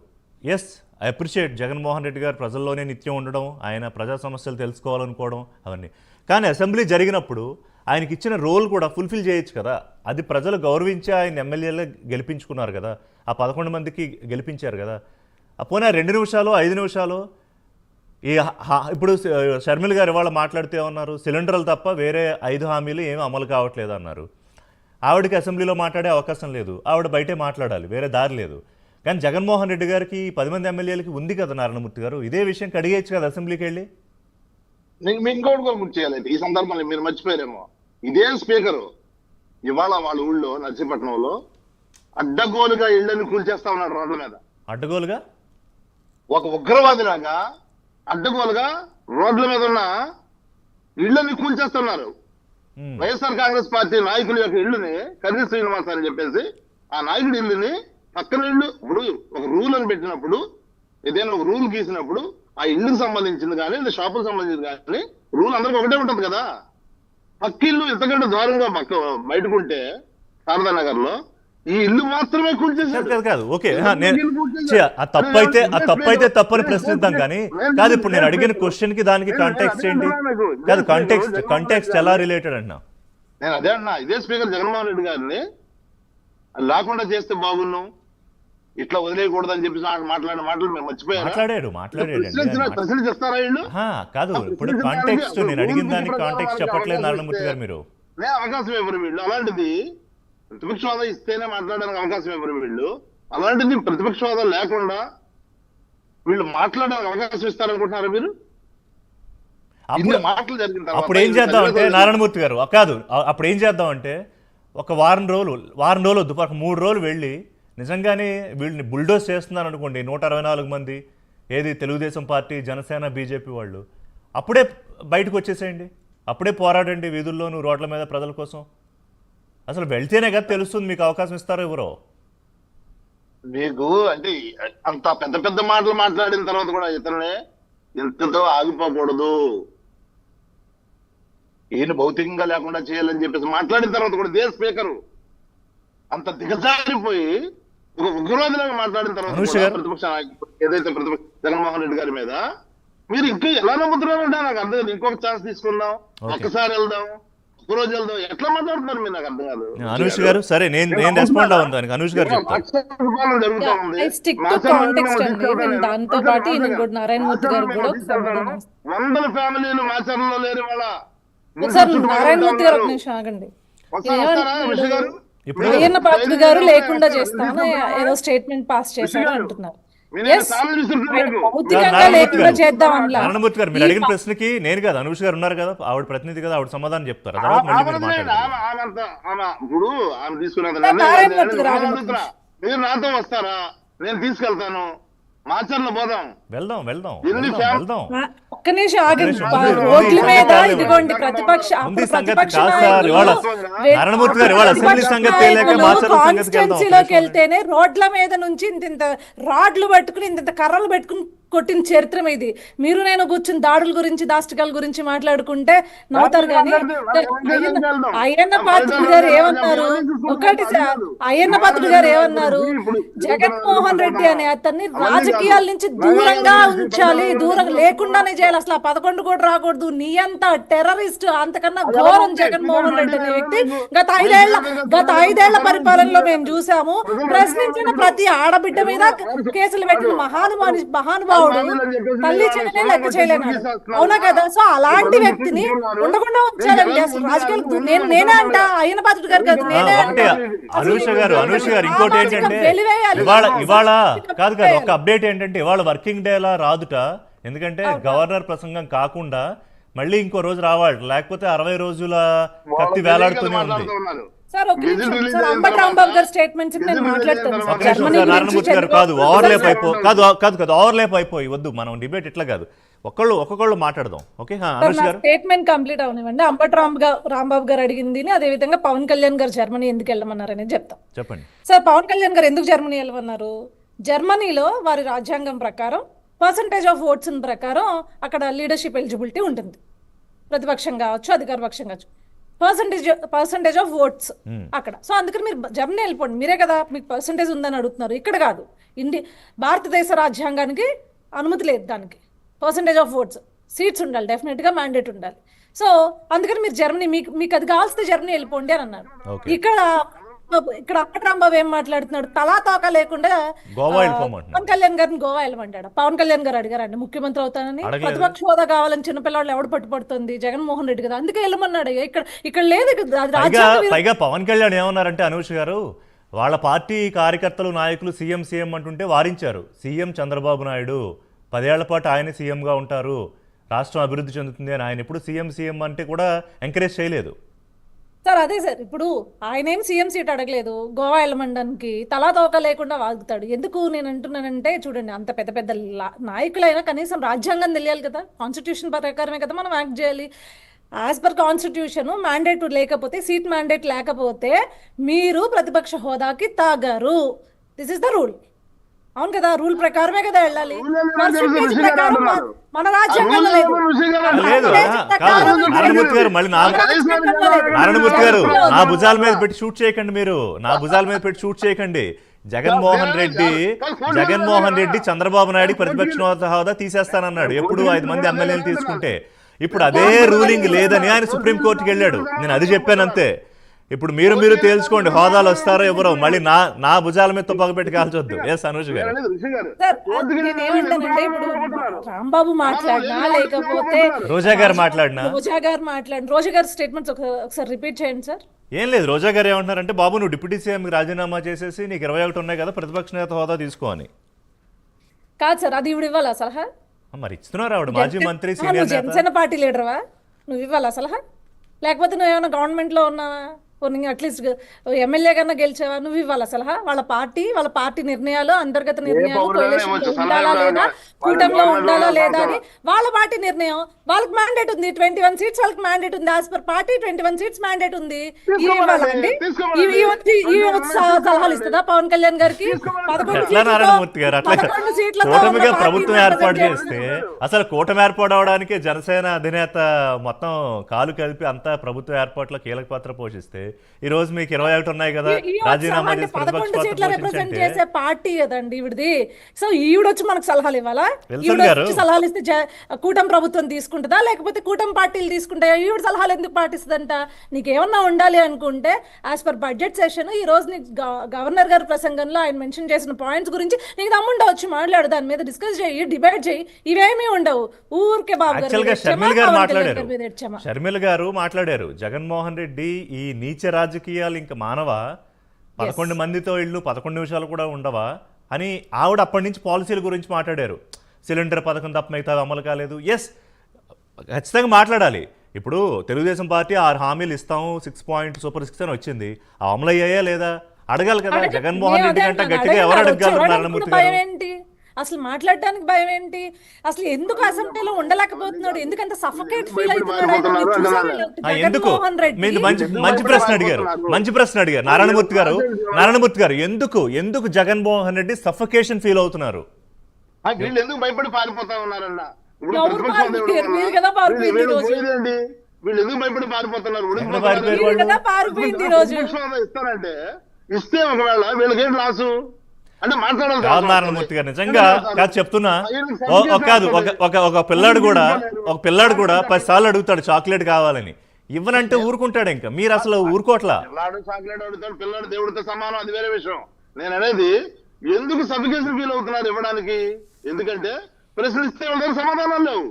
Yes, I appreciate Jaganmohan Reddy గారు ప్రజల్లోనే నిత్యం ఉండడం, ఆయన ప్రజా సమస్యలు తెలుసుకోవాలనుకోవడం అవన్నీ. కానీ అసెంబ్లీ జరిగినప్పుడు ఆయనకి ఇచ్చిన రోల్ కూడా ఫుల్ఫిల్ చేయొచ్చు కదా. అది ప్రజలు గౌరవించి ఆయన ఎమ్మెల్యేలు గెలిపించుకున్నారు కదా, ఆ 11 మందికి గెలిపించారు కదా. పోనీ 2 నిమిషాలు 5 నిమిషాలు ఇప్పుడు షర్మిల గారు ఇవాళ మాట్లాడితే ఏమన్నారు? సిలిండర్లు తప్ప వేరే 5 హామీలు ఏమీ అమలు కావట్లేదు అన్నారు. ఆవిడకి అసెంబ్లీలో మాట్లాడే అవకాశం లేదు, ఆవిడ బయటే మాట్లాడాలి, వేరే దారి లేదు. కానీ జగన్మోహన్ రెడ్డి గారికి 10 మంది ఎమ్మెల్యేలకి ఉంది కదా నారాయణమూర్తి గారు, ఇదే విషయం కడిగేయచ్చు కదా అసెంబ్లీకి వెళ్ళి. ఇంకోటి కూడా గుర్తు చేయాలి. ఈ సందర్భంలో మీరు మర్చిపోయారేమో, ఇదే స్పీకరు ఇవాళ వాళ్ళ ఊళ్ళో నర్సీపట్నంలో అడ్డగోలుగా ఇళ్లను కూల్చేస్తా ఉన్నాడు రోడ్ల మీద. అడ్డగోలుగా ఒక ఉగ్రవాదిలాగా అడ్డగోలుగా రోడ్ల మీద ఉన్న ఇళ్లని కూల్చేస్తున్నారు. వైఎస్ఆర్ కాంగ్రెస్ పార్టీ నాయకుల యొక్క ఇళ్లని, కర్రీ శ్రీనివాస్ అని చెప్పేసి ఆ నాయకుడి ఇల్లుని పక్కన ఇళ్ళు. ఇప్పుడు ఒక రూల్ అని పెట్టినప్పుడు, ఏదైనా ఒక రూల్ గీసినప్పుడు ఆ ఇళ్ళకి సంబంధించింది కానీ షాపులకు సంబంధించింది కానీ రూల్ అందరికి ఒకటే ఉంటుంది కదా. పక్కిళ్ళు ఇంతకంటే దారుణంగా బయటకుంటే శారదా నగర్ లో ఈ ఇల్లు మాత్రమే కూల్చేసారు. కాదు ఓకే, తప్పైతే తప్పని ప్రశ్నిద్దాం. కానీ కాదు, ఇప్పుడు నేను అడిగిన క్వశ్చన్ కి దానికి కాంటెక్స్ట్ ఏంటి? కాదు, కాంటెక్స్ట్ ఎలా రిలేటెడ్ అన్నా? నేను అదే అన్నా, ఇదే స్పీకర్ జగన్మోహన్ రెడ్డి గారిని లేకుండా చేస్తే బాగున్నాం, ఇట్లా వదిలేయకూడదని చెప్పి మాట్లాడిన మాటలు మేము మర్చిపోయారు. ప్రశ్నిస్తారా వీళ్ళు? కాదు, ఇప్పుడు కాంటెక్స్ట్ నేను అడిగిన దానికి కాంటెక్స్ట్ చెప్పట్లేదు నారాయణమూర్తి గారు. మీరు అవకాశం ఇవ్వరు వీళ్ళు. అలాంటిది ప్రతిపక్ష హోదా ఇస్తేనే మాట్లాడడానికి అవకాశం ఇవ్వరు వీళ్ళు. అలాంటిది ప్రతిపక్ష హోదా లేకుండా వీళ్ళు మాట్లాడడానికి అవకాశం ఇస్తారనుకుంటున్నారా మీరు? అప్పుడు ఏం చేద్దాం అంటే నారాయణమూర్తి గారు, కాదు అప్పుడు ఏం చేద్దాం అంటే ఒక వారం రోజులు వద్దు, ఒక 3 రోజులు వెళ్ళి నిజంగానే వీళ్ళని బుల్డోజ్ చేస్తున్నారు అనుకోండి 164 మంది, ఏది తెలుగుదేశం పార్టీ, జనసేన, బీజేపీ వాళ్ళు, అప్పుడే బయటకు వచ్చేసేయండి, అప్పుడే పోరాడండి వీధుల్లోనూ, రోడ్ల మీద ప్రజల కోసం. అసలు వెళ్తేనే కదా తెలుస్తుంది మీకు అవకాశం ఇస్తారో ఎవరో. మీకు అంటే అంత పెద్ద పెద్ద మాటలు మాట్లాడిన తర్వాత కూడా ఇతరులే ఎంతతో ఆగిపోకూడదు, ఈయన భౌతికంగా లేకుండా చేయాలని చెప్పేసి మాట్లాడిన తర్వాత కూడా దేశ స్పీకరు అంత దిగజారిపోయి ఒక ఉగ్రవాదిలాగా మాట్లాడిన తర్వాత కూడా ప్రతిపక్ష నాయకుడు ఏదైతే జగన్మోహన్ రెడ్డి గారి మీద మీరు ఇంకా ఎలా నమ్ముతున్నారంటే నాకు అర్థం కాదు. ఇంకొక ఛాన్స్ తీసుకుందాం, ఒక్కసారి వెళ్దాం, ఒక రోజు వెళ్దాం, ఎట్లా మాట్లాడుతున్నారు మీరు నాకు అర్థం కాదు. అనుష్ గారు సరే, నేను రెస్పాండ్ అవ్వను దానికి, అనుష్ గారు చెప్తారు. జరుగుతా ఉంది. I stick to context అండి. నేను దాంతో పాటు ఈయన కూడా నారాయణమూర్తి గారు కూడా ఒక సమాధానం ఇస్తాను. 100 ఫ్యామిలీలు మాచర్లలో లేని వాళ్ళ ఒకసారి నారాయణమూర్తి గారు ఒక నిమిషం ఆగండి. ఇప్పుడు అయ్యన్న పాత్రుడు గారు లేకుండా చేస్తాను ఏదో స్టేట్మెంట్ పాస్ చేశారు అంటున్నారు. Yes, భౌతికంగా లేకుండా చేద్దాం అనలా. నారాయణమూర్తి గారు మీరు అడిగిన ప్రశ్నకి నేను కదా, అనుష్ గారు ఉన్నారు కదా, ఆవిడ ప్రతినిధి కదా, ఆవిడ సమాధానం చెప్తారు. తర్వాత మళ్ళీ మీరు మాట్లాడండి. ఇప్పుడు ఆమె తీసుకున్నది మీరు నాతో వస్తారా, నేను తీసుకెళ్తాను, మాచర్ల పోదాం, వెళ్దాం. ఒక్క నిమిషం ఆగండి. రోడ్ల మీద ఇదిగోండి ప్రతిపక్ష నారాయణమూర్తి గారు ఇవాళ అసెంబ్లీ సంగతి తెలియక మాచర్ల సంగతికి కాన్స్టిట్యున్సీలోకి వెళ్తేనే రోడ్ల మీద నుంచి ఇంత రాడ్లు పట్టుకుని ఇంత కర్రలు పెట్టుకుని కొట్టిన చరిత్రం ఇది. మీరు నేను కూర్చుని దాడుల గురించి, దాష్టికాల గురించి మాట్లాడుకుంటే నవ్వుతారు. కానీ అయ్యన్న పాత్రుడు గారు ఏమన్నారు, ఒకటి అయ్యన్న పాత్రుడు గారు ఏమన్నారు, జగన్మోహన్ రెడ్డి అనే అతన్ని రాజకీయాల నుంచి దూరంగా ఉంచాలి, దూరం లేకుండానే చేయాలి, అసలు ఆ 11 కూడా రాకూడదు, నీ అంత టెర్రరిస్ట్, అంతకన్నా ఘోరం జగన్మోహన్ రెడ్డి అనే వ్యక్తి గత ఐదేళ్ల పరిపాలనలో మేము చూసాము. ప్రశ్నించిన ప్రతి ఆడబిడ్డ మీద కేసులు పెట్టిన మహానుభావుడు, తల్లి చెల్లెలే లెక్క చేయలేను, అవునా కదా? సో అలాంటి వ్యక్తిని ఉండకుండా ఉంచాలండి. అసలు రాజకీయాలకు నేనే అంట, అయ్యన్న పాత్రుడు గారు కాదు, నేనే ఒకటే అనుష గారు ఇంకోటి ఏంటంటే ఇవాళ కాదు ఒక అప్డేట్ ఏంటంటే ఇవాళ వర్కింగ్ డే లా రాదుట, ఎందుకంటే గవర్నర్ ప్రసంగం కాకుండా మళ్ళీ ఇంకో రోజు రావాలి, లేకపోతే 60 రోజుల కత్తి వేలాడుతూనే ఉంది. సార్ ఒక నిమిషం సార్, అంబటి రాంబాబు గారి స్టేట్మెంట్స్ నేను మాట్లాడతాను. నారాయణమూర్తి గారు కాదు ఓవర్లేప్ అయిపోయి వద్దు, మనం డిబేట్ ఇట్లా కాదు, ఒక్కొక్కళ్ళు మాట్లాడదాం. ఓకే, అనుష్ గారు స్టేట్మెంట్ కంప్లీట్ అవనివ్వండి. అంబటి రాంబాబు గారు అడిగింది, అదే విధంగా పవన్ కళ్యాణ్ గారు జర్మనీ ఎందుకు వెళ్ళమన్నారు అనేది చెప్తాం. చెప్పండి సార్, పవన్ కళ్యాణ్ గారు ఎందుకు జర్మనీ వెళ్ళమన్నారు? జర్మనీలో వారి రాజ్యాంగం ప్రకారం పర్సంటేజ్ ఆఫ్ ఓట్స్ ప్రకారం అక్కడ లీడర్షిప్ ఎలిజిబిలిటీ ఉంటుంది. ప్రతిపక్షం కావచ్చు, అధికార పక్షం కావచ్చు, పర్సంటేజ్ ఆఫ్ ఓట్స్ అక్కడ. సో అందుకని మీరు జర్మనీ వెళ్ళిపోండి, మీరే కదా మీకు పర్సంటేజ్ ఉందని అడుగుతున్నారు. ఇక్కడ కాదు, భారతదేశ రాజ్యాంగానికి అనుమతి లేదు దానికి. పర్సంటేజ్ ఆఫ్ ఓట్స్, సీట్స్ ఉండాలి, డెఫినెట్గా మ్యాండేట్ ఉండాలి. సో అందుకని మీరు జర్మనీ మీకు అది కావాల్సితే జర్మనీ వెళ్ళిపోండి అని అన్నారు. ఇక్కడ అంబటి రాంబాబు ఏం మాట్లాడుతున్నాడు, తలా తోక లేకుండా పవన్ కళ్యాణ్ గారిని గోవా వెళ్ళమంటాడు. పవన్ కళ్యాణ్ గారు అడిగారండి ముఖ్యమంత్రి అవుతానని, ప్రతిపక్ష హోదా కావాలని చిన్నపిల్లలు ఎవడు పట్టుపడుతుంది, జగన్మోహన్ రెడ్డి కదా, అందుకే వెళ్ళమన్నాడు. ఇక్కడ లేదు. పైగా పవన్ కళ్యాణ్ ఏమన్నారంటే అనూష్ గారు, వాళ్ళ పార్టీ కార్యకర్తలు, నాయకులు సీఎం అంటుంటే వారించారు. సీఎం చంద్రబాబు నాయుడు 10 ఏళ్ల పాటు ఆయన సీఎంగా ఉంటారు, రాష్ట్రం అభివృద్ధి చెందుతుంది అని ఆయన ఎప్పుడు సీఎం అంటే కూడా ఎంకరేజ్ చేయలేదు. సార్ అదే సార్, ఇప్పుడు ఆయన ఏం సీఎం సీట్ అడగలేదు, గోవా వెళ్ళమండానికి తలా తోక లేకుండా వాగుతాడు. ఎందుకు నేను అంటున్నానంటే, చూడండి, అంత పెద్ద పెద్ద నాయకులైనా కనీసం రాజ్యాంగం తెలియాలి కదా, కాన్స్టిట్యూషన్ ప్రకారమే కదా మనం యాక్ట్ చేయాలి. యాజ్ పర్ కాన్స్టిట్యూషన్ మ్యాండేట్ లేకపోతే, సీట్ మ్యాండేట్ లేకపోతే మీరు ప్రతిపక్ష హోదాకి తాగారు. This is the rule. అవును కదా, రూల్ ప్రకారమే కదా వెళ్ళాలి. మన రాజ్యాంగంలో లేదు. నారాయణమూర్తి గారు మళ్ళీ నారాయణమూర్తి గారు నా భుజాల మీద పెట్టి షూట్ చేయకండి, మీరు నా భుజాల మీద పెట్టి షూట్ చేయకండి. జగన్మోహన్ రెడ్డి చంద్రబాబు నాయుడు ప్రతిపక్ష హోదా తీసేస్తానన్నాడు ఎప్పుడు 5 మంది ఎమ్మెల్యేలు తీసుకుంటే. ఇప్పుడు అదే రూలింగ్ లేదని ఆయన సుప్రీంకోర్టుకి వెళ్ళాడు. నేను అది చెప్పాను అంతే. ఇప్పుడు మీరు తేల్చుకోండి, హోదాలు వస్తారో ఎవరో, మళ్ళీ నా భుజాల మీద తుపాకు పెట్టి కాల్చొద్దు. ఎస్ అనుష్ గారు. రాంబాబు మాట్లాడినా లేకపోతే రోజా గారు మాట్లాడినా, రోజా గారి స్టేట్మెంట్స్ ఒకసారి రిపీట్ చేయండి సార్. ఏం లేదు, రోజా గారు ఏమంటున్నారంటే, బాబు నువ్వు డిప్యూటీ సీఎంకి రాజీనామా చేసేసి నీకు 21 ఉన్నాయి కదా, ప్రతిపక్ష నేత హోదా తీసుకో అని. కాదు సార్, అది ఇప్పుడు ఇవ్వాలా సలహా? మరి ఇస్తున్నారు, ఆవిడ మాజీ మంత్రి, సీనియర్ జనసేన పార్టీ లీడర్వా, నువ్వు ఇవ్వాలా సలహా? లేకపోతే నువ్వేమైనా గవర్నమెంట్లో ఉన్నావా? అట్లీస్ట్ ఎమ్మెల్యే కన్నా గెలిచావా? నువ్వు ఇవ్వాలి సలహా? వాళ్ళ పార్టీ నిర్ణయాలు, అంతర్గత నిర్ణయాలు, పౌరుడైనా coalition లో ఇవ్వచ్చు, సలహా ఉండాలా లేదా, ఇవ్వడానికి. కూటమిలో వాళ్ళ ఉండాలా గవర్నమెంట్ లేదా అని అవసరం. వాళ్ళ పార్టీ నిర్ణయం. వాళ్ళకి మ్యాండేట్ ఉంది, 21 సీట్స్ వాళ్ళకి మ్యాండేట్ ఉంది. As per party 21 seats mandate ఉంది. తీసుకోమనండి. సలహాలు ఇస్తుందా పవన్ కళ్యాణ్ గారికి? 11 ఎట్లా నారాయణమూర్తి గారు అట్లా 11 సీట్లతో కూటమిగా ఉన్న ప్రభుత్వం పార్టీని ఏర్పాటు represent చేస్తే అసలు కూటమి ఏర్పాటు అవడానికి జనసేన అధినేత మొత్తం కాలు కలిపి అంతా ప్రభుత్వ ఏర్పాట్లో కీలక పాత్ర పోషిస్తే ఈ రోజు మీకు 21 ఉన్నాయి కదా, రాజీనామా చేసి ప్రతిపక్ష 11 పాత్ర సీట్ల రిప్రజెంట్ పోషించంటే చేసే పార్టీ కదండి ఈవిడిది. సో ఈవిడొచ్చి మనకు సలహాలు ఇవ్వాలా? విల్సన్ ఈవిడ గారు. వచ్చి సలహాలు ఇస్తే కూటమి ప్రభుత్వం తీసుకుంటుందా, లేకపోతే కూటమి పార్టీలు తీసుకుంటాయా? ఈవిడ సలహాలు ఎందుకు పాటిస్తుందంట? నీకేమన్నా ఉండాలి అనుకుంటే యాజ్ పర్ బడ్జెట్ సెషన్ ఈ రోజు నీకు గవర్నర్ గారి ప్రసంగంలో ఆయన మెన్షన్ చేసిన పాయింట్స్ గురించి నీకు దమ్ముండా వచ్చి మాట్లాడు, దాని మీద డిస్కస్ చేయి, డిబేట్ చేయి. ఇవేమీ ఉండవు. ఊరికే బాబు గారి యాక్చువల్ మీద గా ఎడ్చమా, షర్మిల గారు పవన్ కళ్యాణ్ మాట్లాడారు, గారి మీద ఎడ్చమా. షర్మిల గారు మాట్లాడారు, జగన్మోహన్ రెడ్డి ఈ నీచ రాజకీయాలు ఇంకా మానవా, 11 మందితో ఇళ్ళు 11 నిమిషాలు కూడా ఉండవా అని ఆవిడ అప్పటి నుంచి పాలసీల గురించి మాట్లాడారు. సిలిండర్ పథకం తప్ప మిగతా అమలు కాలేదు. ఎస్, ఖచ్చితంగా మాట్లాడాలి. ఇప్పుడు తెలుగుదేశం పార్టీ 6 హామీలు ఇస్తాము, 6 సూపర్ 6 అని వచ్చింది. ఆ అమలు అయ్యాయా లేదా అడగాలి కదా. జగన్మోహన్ రెడ్డి కంటే గట్టిగా ఎవరు అడగగలరు నారాయణమూర్తి గారు? భయం ఏంటి అసలు? మాట్లాడడానికి భయం ఏంటి అసలు? ఎందుకు అసెంబ్లీలో ఉండలేకపోతున్నాడు? ఎందుకంత సఫకేట్ ఫీల్ అవుతున్నాడు ఆయన? మీరు చూసారా? ఎందుకు జగన్మోహన్ రెడ్డి మీరు మంచి ప్రశ్న అడిగారు నారాయణమూర్తి గారు ఎందుకు జగన్మోహన్ రెడ్డి సఫకేషన్ ఫీల్ అవుతున్నారు? వీళ్ళు ఎందుకు భయపడి పారిపోతా ఉన్నారన్న? ఇప్పుడు ఎవరు ప్రతిపక్షం పారిపోయారు? మీరు కదా పారిపోయింది వీళ్ళు ఈరోజు. పోయేదేంటి? వీళ్ళు ఎందుకు భయపడి పారిపోతున్నారు? ఎక్కడ పారిపోయారు మీరు కదా పారిపోయింది ఈరోజు. ప్రతిపక్షం ఇస్తారంటే ఇస్తే ఒకవేళ వీళ్ళకేం లాసు అంటే మాట్లాడాలి. కాదు నారాయణమూర్తి గారు, నిజంగా కాదు చెప్తున్నా. కాదు ఒక పిల్లాడు కూడా 10 సార్లు అడుగుతాడు చాక్లెట్ కావాలని, ఇవ్వనంటే ఊరుకుంటాడు. ఇంకా మీరు అసలు ఊరుకోట్లా. పిల్లాడు చాక్లెట్ అడుగుతాడు, పిల్లాడు దేవుడితో సమానం, అది వేరే విషయం. నేను అనేది ఎందుకు సఫికేషన్ ఫీల్ అవుతున్నారు ఇవ్వడానికి? ఎందుకంటే ప్రశ్నిస్తే వాళ్ళ దగ్గర సమాధానాలు లేవు.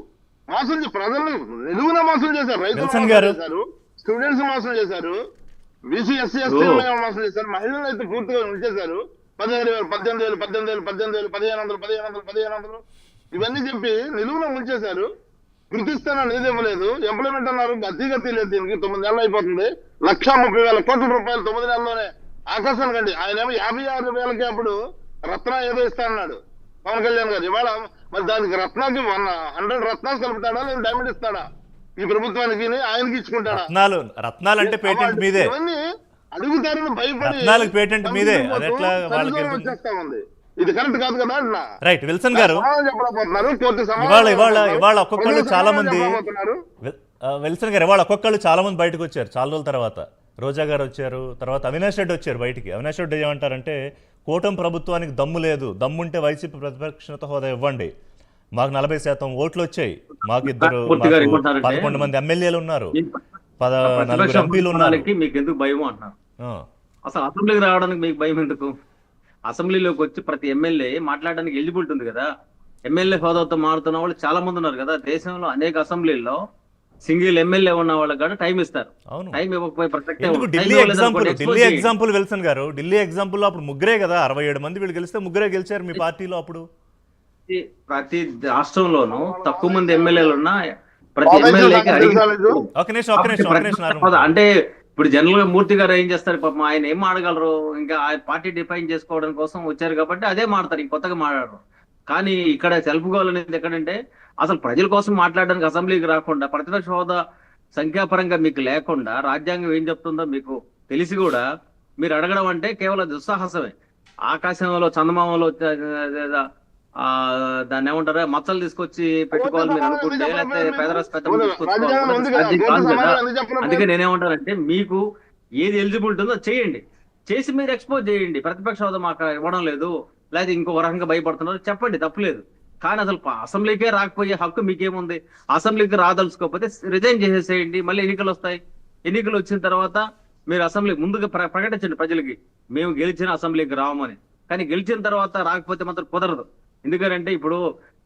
మోసం ప్రజలను నిలువున మోసం చేశారు, రైతులు విల్సన్ మోసం గారు. చేశారు, స్టూడెంట్స్ మోసం చేశారు, బీసీ ఎస్సీ ఎస్టీ మోసం చేశారు, మహిళలు అయితే పూర్తిగా ఉంచేశారు. 15,000 18,000 18,000 18,000 1500 1500 1500 ఇవన్నీ చెప్పి నిలువున ఉంచేశారు. గుర్తిస్తానని ఏది ఇవ్వలేదు. ఎంప్లాయ్మెంట్ అన్నారు, గతి లేదు. దీనికి 9 నెలలు అయిపోతుంది. 1,30,000 కోట్ల రూపాయలు 9 నెలల్లోనే ఆకాశానికి అండి. ఆయన ఏమో 56,000కి అప్పుడు రత్న ఏదో ఇస్తానన్నాడు పవన్ కళ్యాణ్ గారు. ఇవాళ మరి దానికి రత్నాకి 100 రత్నాలు కలుపుతాడా లేదా డైమండ్ ఇస్తాడా? ఈ ప్రభుత్వానికి ఆయనకి ఇచ్చుకుంటాడా? రత్నాలు అంటే పేటెంట్ మీదే, ఇవన్నీ అడుగుతారని భయపడి రత్నాలకు పేటెంట్ మీదే. అది ఎట్లా వాళ్ళకి వచ్చేస్తా ఉంది. ఇది కరెక్ట్ కాదు కదా అట్లా. రైట్ విల్సన్ గారు. చెప్పలేకపోతున్నారు. కోర్టు ఇవాళ ఒక్కొక్కళ్ళు చాలా మంది చెప్పలేకపోతున్నారు. విల్సన్ గారు, ఇవాళ ఒక్కొక్కళ్ళు చాలా మంది బయటకు వచ్చారు చాలా రోజుల తర్వాత. రోజా గారు వచ్చారు, తర్వాత అవినాష్ రెడ్డి వచ్చారు బయటికి. అవినాష్ రెడ్డి ఏమంటారంటే, కూటమి ప్రభుత్వానికి దమ్ము లేదు, దమ్ముంటే వైసీపీ ప్రతిపక్ష హోదా ఇవ్వండి, మాకు 40% ఓట్లు వచ్చాయి, మాకు 11 మంది ఎమ్మెల్యేలు ఉన్నారు, 14 ఎంపీలు ఉన్నారు, మీకు ఎందుకు భయం అంటున్నారు? అసలు అసెంబ్లీకి రావడానికి మీకు భయం ఎందుకు? అసెంబ్లీలోకి వచ్చి ప్రతి ఎమ్మెల్యే మాట్లాడడానికి ఎలిజిబిలిటీ ఉంది కదా. ఎమ్మెల్యే హోదాతో మారుతున్న వాళ్ళు చాలా మంది ఉన్నారు కదా దేశంలో. అనేక అసెంబ్లీల్లో సింగిల్ ఎమ్మెల్యే ఉన్న వాళ్ళకి కూడా టైం ఇస్తారు. టైం ఇవ్వకపోయే ప్రసక్తే ఉండదు. ఢిల్లీ ఎగ్జాంపుల్ విల్సన్ గారు, ఢిల్లీ ఎగ్జాంపుల్ అప్పుడు ముగ్గురే కదా, 67 మంది వీళ్ళు గెలిస్తే ముగ్గురే గెలిచారు మీ పార్టీలో. అప్పుడు ప్రతి రాష్ట్రంలోనూ తక్కువ మంది ఎమ్మెల్యేలు ఉన్నా ప్రతి ఎమ్మెల్యేకి అంటే ఇప్పుడు జనరల్ గా మూర్తి గారు ఏం చేస్తారు, పాపం ఆయన ఏం ఆడగలరు, ఇంకా ఆయన పార్టీ డిఫైన్ చేసుకోవడం కోసం వచ్చారు కాబట్టి అదే మాడతారు, ఇంకొత్తగా మాట్లాడరు. కానీ ఇక్కడ సెల్ఫ్ గోల్ అనేది ఎక్కడంటే, అసలు ప్రజల కోసం మాట్లాడడానికి అసెంబ్లీకి రాకుండా, ప్రతిపక్ష హోదా సంఖ్యాపరంగా మీకు లేకుండా, రాజ్యాంగం ఏం చెప్తుందో మీకు తెలిసి కూడా మీరు అడగడం అంటే కేవలం దుస్సాహసమే. ఆకాశంలో చందమామలో దాన్ని ఏమంటారా మచ్చలు తీసుకొచ్చి పెట్టుకోవాలి మీరు అనుకుంటే, లేకపోతే అందుకే నేనేమంటానంటే, మీకు ఏది ఎలిజిబిలిటీ ఉందో చేయండి, చేసి మీరు ఎక్స్పోజ్ చేయండి. ప్రతిపక్ష హోదా మాకు ఇవ్వడం లేదు, లేదా ఇంకో రకంగా భయపడుతున్నారు చెప్పండి, తప్పులేదు. కానీ అసలు అసెంబ్లీకే రాకపోయే హక్కు మీకేముంది? అసెంబ్లీకి రాదలుచుకోకపోతే రిజైన్ చేసేసేయండి, మళ్ళీ ఎన్నికలు వస్తాయి. ఎన్నికలు వచ్చిన తర్వాత మీరు అసెంబ్లీ ముందుగా ప్రకటించండి ప్రజలకి, మేము గెలిచిన అసెంబ్లీకి రామని. కానీ గెలిచిన తర్వాత రాకపోతే మాత్రం కుదరదు. ఎందుకంటే ఇప్పుడు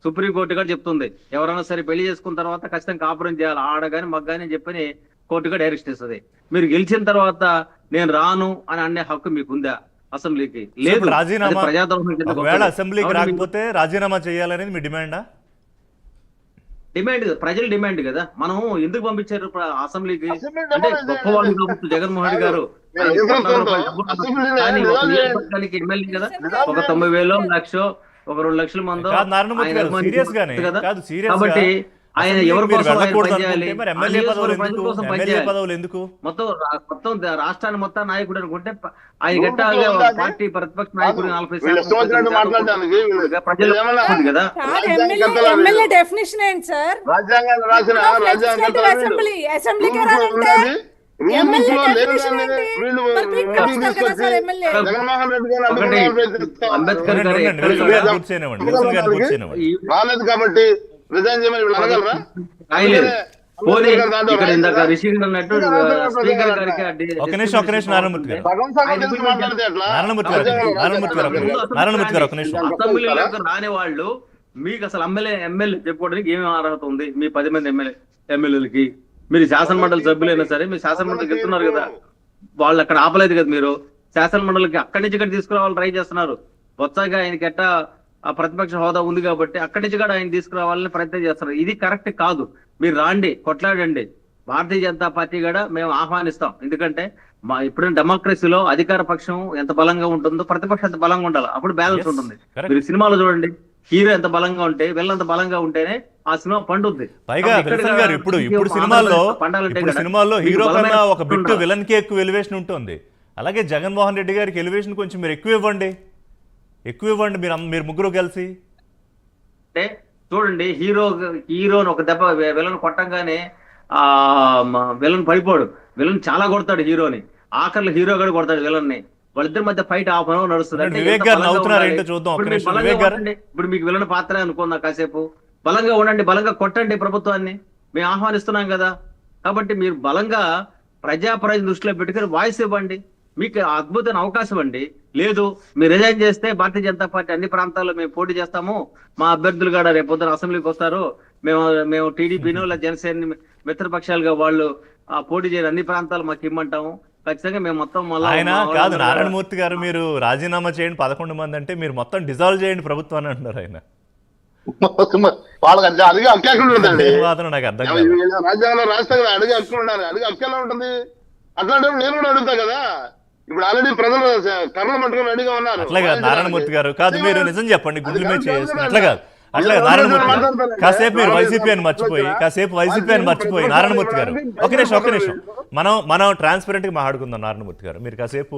సుప్రీంకోర్టు కూడా చెప్తుంది, ఎవరైనా సరే పెళ్లి చేసుకున్న తర్వాత ఖచ్చితంగా కాపురం చేయాలి, ఆడగాని మగ్గాని అని చెప్పని కోర్టు కూడా డైరెక్షన్ ఇస్తుంది. మీరు గెలిచిన తర్వాత నేను రాను అని అనే హక్కు మీకుందా? అసెంబ్లీకి లేదు. ఒకవేళ అసెంబ్లీకి రాకపోతే రాజీనామా చేయాలనేది మీ డిమాండా? డిమాండ్ కదా, ప్రజల డిమాండ్ కదా. మనం ఎందుకు పంపించారు అసెంబ్లీకి అసెంబ్లీ అంటే డిమాండ్ గొప్ప వాళ్ళు కాబట్టి జగన్మోహన్ రెడ్డి గారు మీరు ఆయన ఎదురు 1,00,000 చూద్దాం. రూపాయలు డబ్బులు అసెంబ్లీని కానీ ఒక నిజాలు చేయండి. నియోజకవర్గానికి ఎమ్మెల్యే కదా, ఒక 90,000 లక్ష ఒక 2 లక్షల మందో కాదు నారాయణమూర్తి ఆయన గారు, అభిమానులు సీరియస్ గానే కదా. కాదు సీరియస్ కాబట్టి ఆయన అసెంబ్లీకి ఎవరి మీరు కోసం ఆయన వెళ్ళకూడదు పనిచేయాలి, అనుకుంటే మరి ఆ ఎమ్మెల్యే పదవులు నియోజకవర్గ ఎందుకు? ప్రజల కోసం ఎమ్మెల్యే పనిచేయాలి. పదవులు ఎందుకు? మొత్తం రాష్ట్రాన్ని మొత్తం నాయకుడు అనుకుంటే ఆయన రూల్ గట్టాగా బుక్లో ఒక ఉందా పార్టీ ప్రతిపక్ష నాయకుడు 40% వీళ్ళు ఇష్టం వచ్చినట్టు మాట్లాడడానికి ప్రజలు ఉంది కదా. కాదు ఎమ్మెల్యే డెఫినేషన్ ఏంటి సార్? రాజ్యాంగాన్ని రాసిన లెజిస్లేటివ్ అసెంబ్లీ అసెంబ్లీకి రానంటే ఎమ్మెల్యే డెఫినేషన్ ఏంటి? మరి పీక్ కమిషనర్ కదా సార్ ఎమ్మెల్యే. జగన్మోహన్ రెడ్డి గారిని ఒకటి అడ్డుకోవాలని ప్రయత్నిస్తాం. అంబేద్కర్ గారు ఉండండి, ఎక్కడ విల్సన్ కూడా గారు పూర్తి చేయనివ్వండి, విల్సన్ గారు పూర్తి చేయనివ్వండి. రాలేదు కాబట్టి రిజైన్ చేయమని వీళ్ళు అనగలరా? రాయలేదు. పోనీ దాంట్లో ఇక్కడ ఇందాక రాయలేదా? రిషి గారు అన్నట్టు స్పీకర్ గారికి ఒక నిమిషం నారాయణమూర్తి గారు, సగం సగం తెలిసి మాట్లాడితే ఎట్లా? నారాయణమూర్తి గారు, నారాయణమూర్తి గారు, నారాయణమూర్తి గారు ఒక నిమిషం. అసెంబ్లీలోకి రాని వాళ్ళు మీకు అసలు ఎమ్మెల్యే చెప్పుకోవడానికి ఏమేమి అర్హత ఉంది? మీ 10 మంది ఎమ్మెల్యేలకి మీరు శాసన మండలి సభ్యులైనా సరే మీరు శాసన మండలికి వెళ్తున్నారు కదా, వాళ్ళు అక్కడ ఆపలేదు కదా. మీరు శాసన మండలికి అక్కడి నుంచి ఇక్కడ తీసుకురావాలని ట్రై చేస్తున్నారు. వచ్చాగా ఆయనకి ఎట్టా ఆ ప్రతిపక్ష హోదా ఉంది కాబట్టి అక్కడి నుంచి కూడా ఆయన తీసుకురావాలని ప్రయత్నం చేస్తున్నారు. ఇది కరెక్ట్ కాదు. మీరు రాండి, కొట్లాడండి. భారతీయ జనతా పార్టీ కూడా మేము ఆహ్వానిస్తాం. ఎందుకంటే ఇప్పుడు డెమోక్రసీలో అధికార పక్షం ఎంత బలంగా ఉంటుందో ప్రతిపక్షం ఎంత బలంగా ఉండాలి, అప్పుడు బ్యాలెన్స్ ఉంటుంది. correct. మీరు సినిమాలో చూడండి, హీరో ఎంత బలంగా ఉంటే విలన్ అంత బలంగా ఉంటేనే ఆ సినిమా పండుద్ది. పైగా విల్సన్ గారు ఇప్పుడు సినిమాల్లో హీరో కన్నా ఒక బిట్టు విలన్ కి ఎక్కువ ఎలివేషన్ ఉంటుంది. అలాగే జగన్మోహన్ రెడ్డి గారికి ఎలివేషన్ కొంచెం మీరు ఎక్కువ ఇవ్వండి మీరు ముగ్గురు కలిసి. అంటే చూడండి, హీరోని ఒక దెబ్బ విలన్ కొట్టంగానే ఆ విలన్ పడిపోడు, విలన్ చాలా కొడతాడు హీరోని. ఆఖరిలో హీరో కూడా కొడతాడు విలన్ ని. వాళ్ళిద్దరి మధ్య ఫైట్ హాఫ్ అన్ అవర్ నడుస్తుంది. అంటే వివేక్ గారు నవ్వుతున్నారు ఏంటో చూద్దాం. ఇప్పుడు మీకు విలన్ పాత్ర అనుకుందా, కాసేపు బలంగా ఉండండి, బలంగా కొట్టండి ప్రభుత్వాన్ని. మేము ఆహ్వానిస్తున్నాం కదా. కాబట్టి మీరు బలంగా ప్రజల దృష్టిలో పెట్టుకుని వాయిస్ ఇవ్వండి. మీకు అద్భుతమైన అవకాశం అండి. లేదు మీరు రిజైన్ చేస్తే భారతీయ జనతా పార్టీ అన్ని ప్రాంతాల్లో మేము పోటీ చేస్తాము, మా అభ్యర్థులు కూడా రేపు పొద్దున అసెంబ్లీకి వస్తారు, మేము టీడీపీనో లేదా జనసేన మిత్రపక్షాలుగా వాళ్ళు పోటీ చేయని అన్ని ప్రాంతాలు మాకు ఇమ్మంటాము. ఖచ్చితంగా మేము మొత్తం ఆయన కాదు నారాయణమూర్తి గారు, మీరు రాజీనామా చేయండి 11 మంది అంటే మీరు మొత్తం డిజాల్వ్ చేయండి ప్రభుత్వాన్ని అంటున్నారు ఆయన. వాళ్ళకి అడిగే హక్కు ఎక్కడ ఉంటుందండి? నాకు అర్థం కాదు. రాజ్యాంగంలో రాస్తే కదా అడిగే హక్కు ఉండాలి. అడిగే హక్కు ఎలా ఉంటుంది? అట్లాంటి నేను కూడా అడుగుతా కదా. ఇప్పుడు ఆల్రెడీ ప్రజలు కర్రలు పట్టుకుని రెడీగా ఉన్నారు. అట్లా కాదు నారాయణమూర్తి గారు, కాదు మీరు నిజం చెప్పండి, గుడ్లు మీద చేసుకుని అట్లా కాదు. అట్లా నారాయణమూర్తి గారు కాసేపు మీరు వైసీపీ అని మర్చిపోయి నారాయణమూర్తి గారు ఒక నిమిషం మనం ట్రాన్స్పరెంట్ గా మాట్లాడుకుందాం. నారాయణమూర్తి గారు మీరు కాసేపు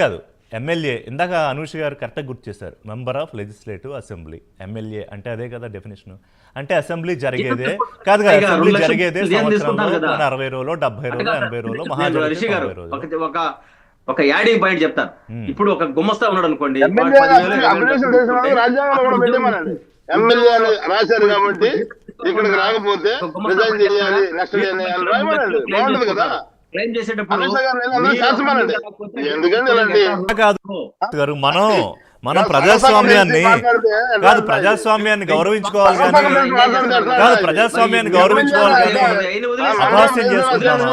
కాదు ఎమ్మెల్యే, ఇందాక అనూష్ గారు కరెక్ట్గా గుర్తు చేశారు, member of legislative assembly. MLA అంటే అదే కదా డెఫినేషన్. అంటే అసెంబ్లీ జరిగేదే కాదు కదా, అసెంబ్లీ జరిగేదే సంవత్సరంలో 60 రోజులు 70 రోజులు 80 రోజులు మహాజరు. ఒక యాడింగ్ పాయింట్ చెప్తాను. ఇప్పుడు ఒక గుమస్తా ఉన్నాడు అనుకోండి, రాజ్యాంగంలో కూడా పెట్టేమనండి. ఎమ్మెల్యే రాశారు కాబట్టి ఇక్కడికి రాకపోతే రిజైన్ చేయాలి, నెక్స్ట్ బాగుంటుంది కదా. క్లెయిమ్ చేసేటప్పుడు ఎందుకంటే ఇలాంటి గారు మనం ప్రజాస్వామ్యాన్ని గౌరవించుకోవాలి కానీ ప్రజాస్వామ్యాన్ని గౌరవించుకోవాలి కానీ అపహాస్యం చేసుకుంటామా?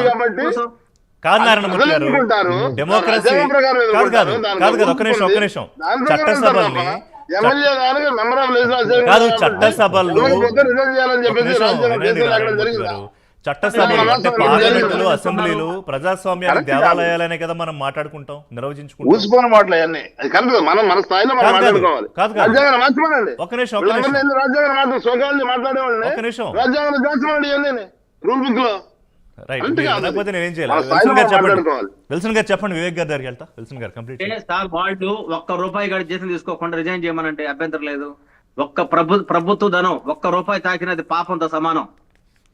కాదు నారాయణమూర్తి గారు, డెమోక్రసీ కాదు ఒక నిమిషం చట్టసభల్ని కాదు చట్టసభలు చట్టసభలు అంటే పార్లమెంటులు అసెంబ్లీలు ప్రజాస్వామ్యాన్ని దేవాలయాలనే కదా మనం మాట్లాడుకుంటాం, నిర్వచించుకుంటాం. ఊసిపోయిన మాటలు అవన్నీ అది కరెక్ట్. మనం మన స్థాయిలో మనం మాట్లాడుకోవాలి. రాజ్యాంగాన్ని మార్చమనండి. ఒక నిమిషం రాజ్యాంగం మాత్రం సోకాలని మాట్లాడేవాళ్ళని ఒక నిమిషం రాజ్యాంగాన్ని మార్చమనండి ఇవన్నీ రూల్ బుక్ లో. రైట్, లేకపోతే నేనేం చేయాలి? విల్సన్ గారు చెప్పండి, వివేక్ గారి దగ్గరికి వెళ్తా. విల్సన్ గారు కంప్లీట్ సార్, వాళ్ళు ₹1 కూడా జీతం తీసుకోకుండా రిజైన్ చేయమనంటే అభ్యంతరం లేదు. ప్రభుత్వ ధనం ₹1 తాకినది పాపంతో సమానం.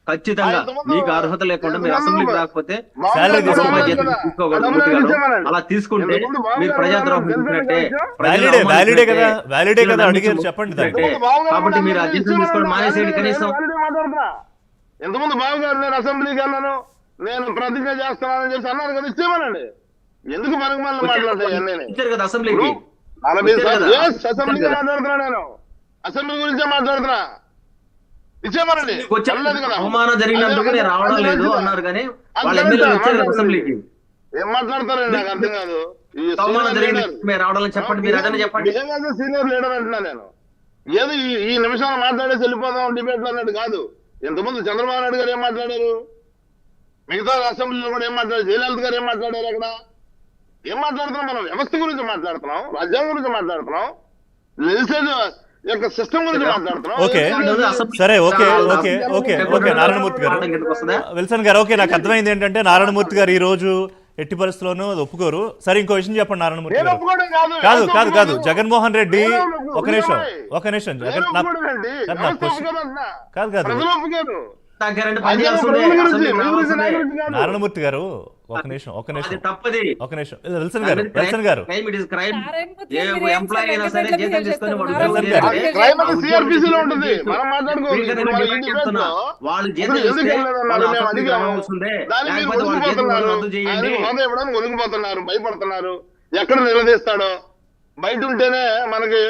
ఖచ్చితంగా మీకు అర్హత లేకుండా మీరు అసెంబ్లీకి రాకపోతే అలా తీసుకుంటే మీరు ప్రజాద్రోహం చేసినట్టే. చెప్పండి. కాబట్టి మీరు ఆ జీతం తీసుకోవడం మానేసేయండి కనీసం. ఎంతమంది బాగుగారు నేను అసెంబ్లీకి వెళ్ళాను, నేను ప్రతిజ్ఞ చేస్తున్నానని చెప్పి అన్నారు కదా, ఇచ్చేమనండి. ఎందుకు మనకు మళ్ళీ మాట్లాడతాయి కదా అసెంబ్లీకి? అసెంబ్లీకి మాట్లాడుతున్నా, నేను అసెంబ్లీ గురించే మాట్లాడుతున్నా. ఇచ్చేమనండి. అవమానం జరిగినందుకు నేను రావడం లేదు అన్నారు కానీ వాళ్ళ ఎమ్మెల్యేలు వచ్చారు కదా అసెంబ్లీకి. ఏం మాట్లాడతారండి నాకు అర్థం కాదు. అవమానం జరిగింది మీరు రావడం చెప్పండి, మీరు అదనే చెప్పండి. సీనియర్ లీడర్ అంటున్నా నేను. ఏదో ఈ నిమిషంలో మాట్లాడేసి వెళ్ళిపోదాం డిబేట్లు అన్నట్టు కాదు. ఇంతకుముందు చంద్రబాబు నాయుడు గారు ఏం మాట్లాడారు, మిగతా అసెంబ్లీలో కూడా ఏం మాట్లాడారు, జయలలిత గారు ఏం మాట్లాడారు, అక్కడ ఏం మాట్లాడుతున్నాం? మనం వ్యవస్థ గురించి మాట్లాడుతున్నాం, రాజ్యాంగం గురించి మాట్లాడుతున్నాం, లెజిస్లేటివ్ యొక్క సిస్టమ్ గురించి మాట్లాడుతున్నాం. ఓకే సరే, okay okay okay okay Narayanamurthy గారు, విల్సన్ గారు, ఓకే నాకు అర్థమైంది ఏంటంటే నారాయణమూర్తి గారు ఈ రోజు ఎట్టి పరిస్థితుల్లోనూ అది ఒప్పుకోరు. సరే ఇంకో విషయం చెప్పండి నారాయణమూర్తి నేను గారు. ఒప్పుకోవడం కాదు, కాదు వ్యవస్థ కాదు కాదు ఒప్పుకోదు. జగన్మోహన్ రెడ్డి నేను ఒక నిమిషం నేను జగన్ ఒప్పుకోవడం ఏంటి? నా వ్యవస్థ క్వశ్చన్ ఒప్పుకోదు అంటున్నా. కాదు కాదు ప్రజలు ఒప్పుకోరు. గ్యారెంటీ అది పనిచేస్తుంది, ప్రజల గురించి, అసెంబ్లీకి మీ గురించి, నా రావాల్సిందే. గురించి కాదు. నారాయణమూర్తి గారు ఒక నిమిషం అది తప్పది. విల్సన్ గారు crime it is crime. Narayanamurthy ఏ గారు మీరు ఏం ఎంప్లాయీ అయినా సార్ సరే ఎందుకు జీతం బిహేవ్ తీసుకొని వాడు చేస్తారు? ఉద్యోగం నారాయణ చేయాలి. క్రైమ్ ఆ అంటే ఉద్యోగం CRPC లో చేసి ఉంటుంది. మనం మాట్లాడుకోవాలి. వీళ్ళకి ఇప్పుడు మన నేను ఈ చెప్తున్నా. డిబేట్లో వాళ్ళు జీతం ఇప్పుడు ఎందుకు ఇస్తే వెళ్ళలేదన్నారు? వాళ్ళు మేము అసెంబ్లీకి అడిగాము. రావాల్సిందే. దాన్ని మీరు లేకపోతే వాళ్ళ జీతం ఒలిగిపోతున్నారు. రద్దు చేయండి. ఆయన హోదా ఇవ్వడానికి ఒలిగిపోతున్నారు, భయపడుతున్నారు. ఎక్కడ నిలదీస్తాడో బయట ఉంటేనే మనకి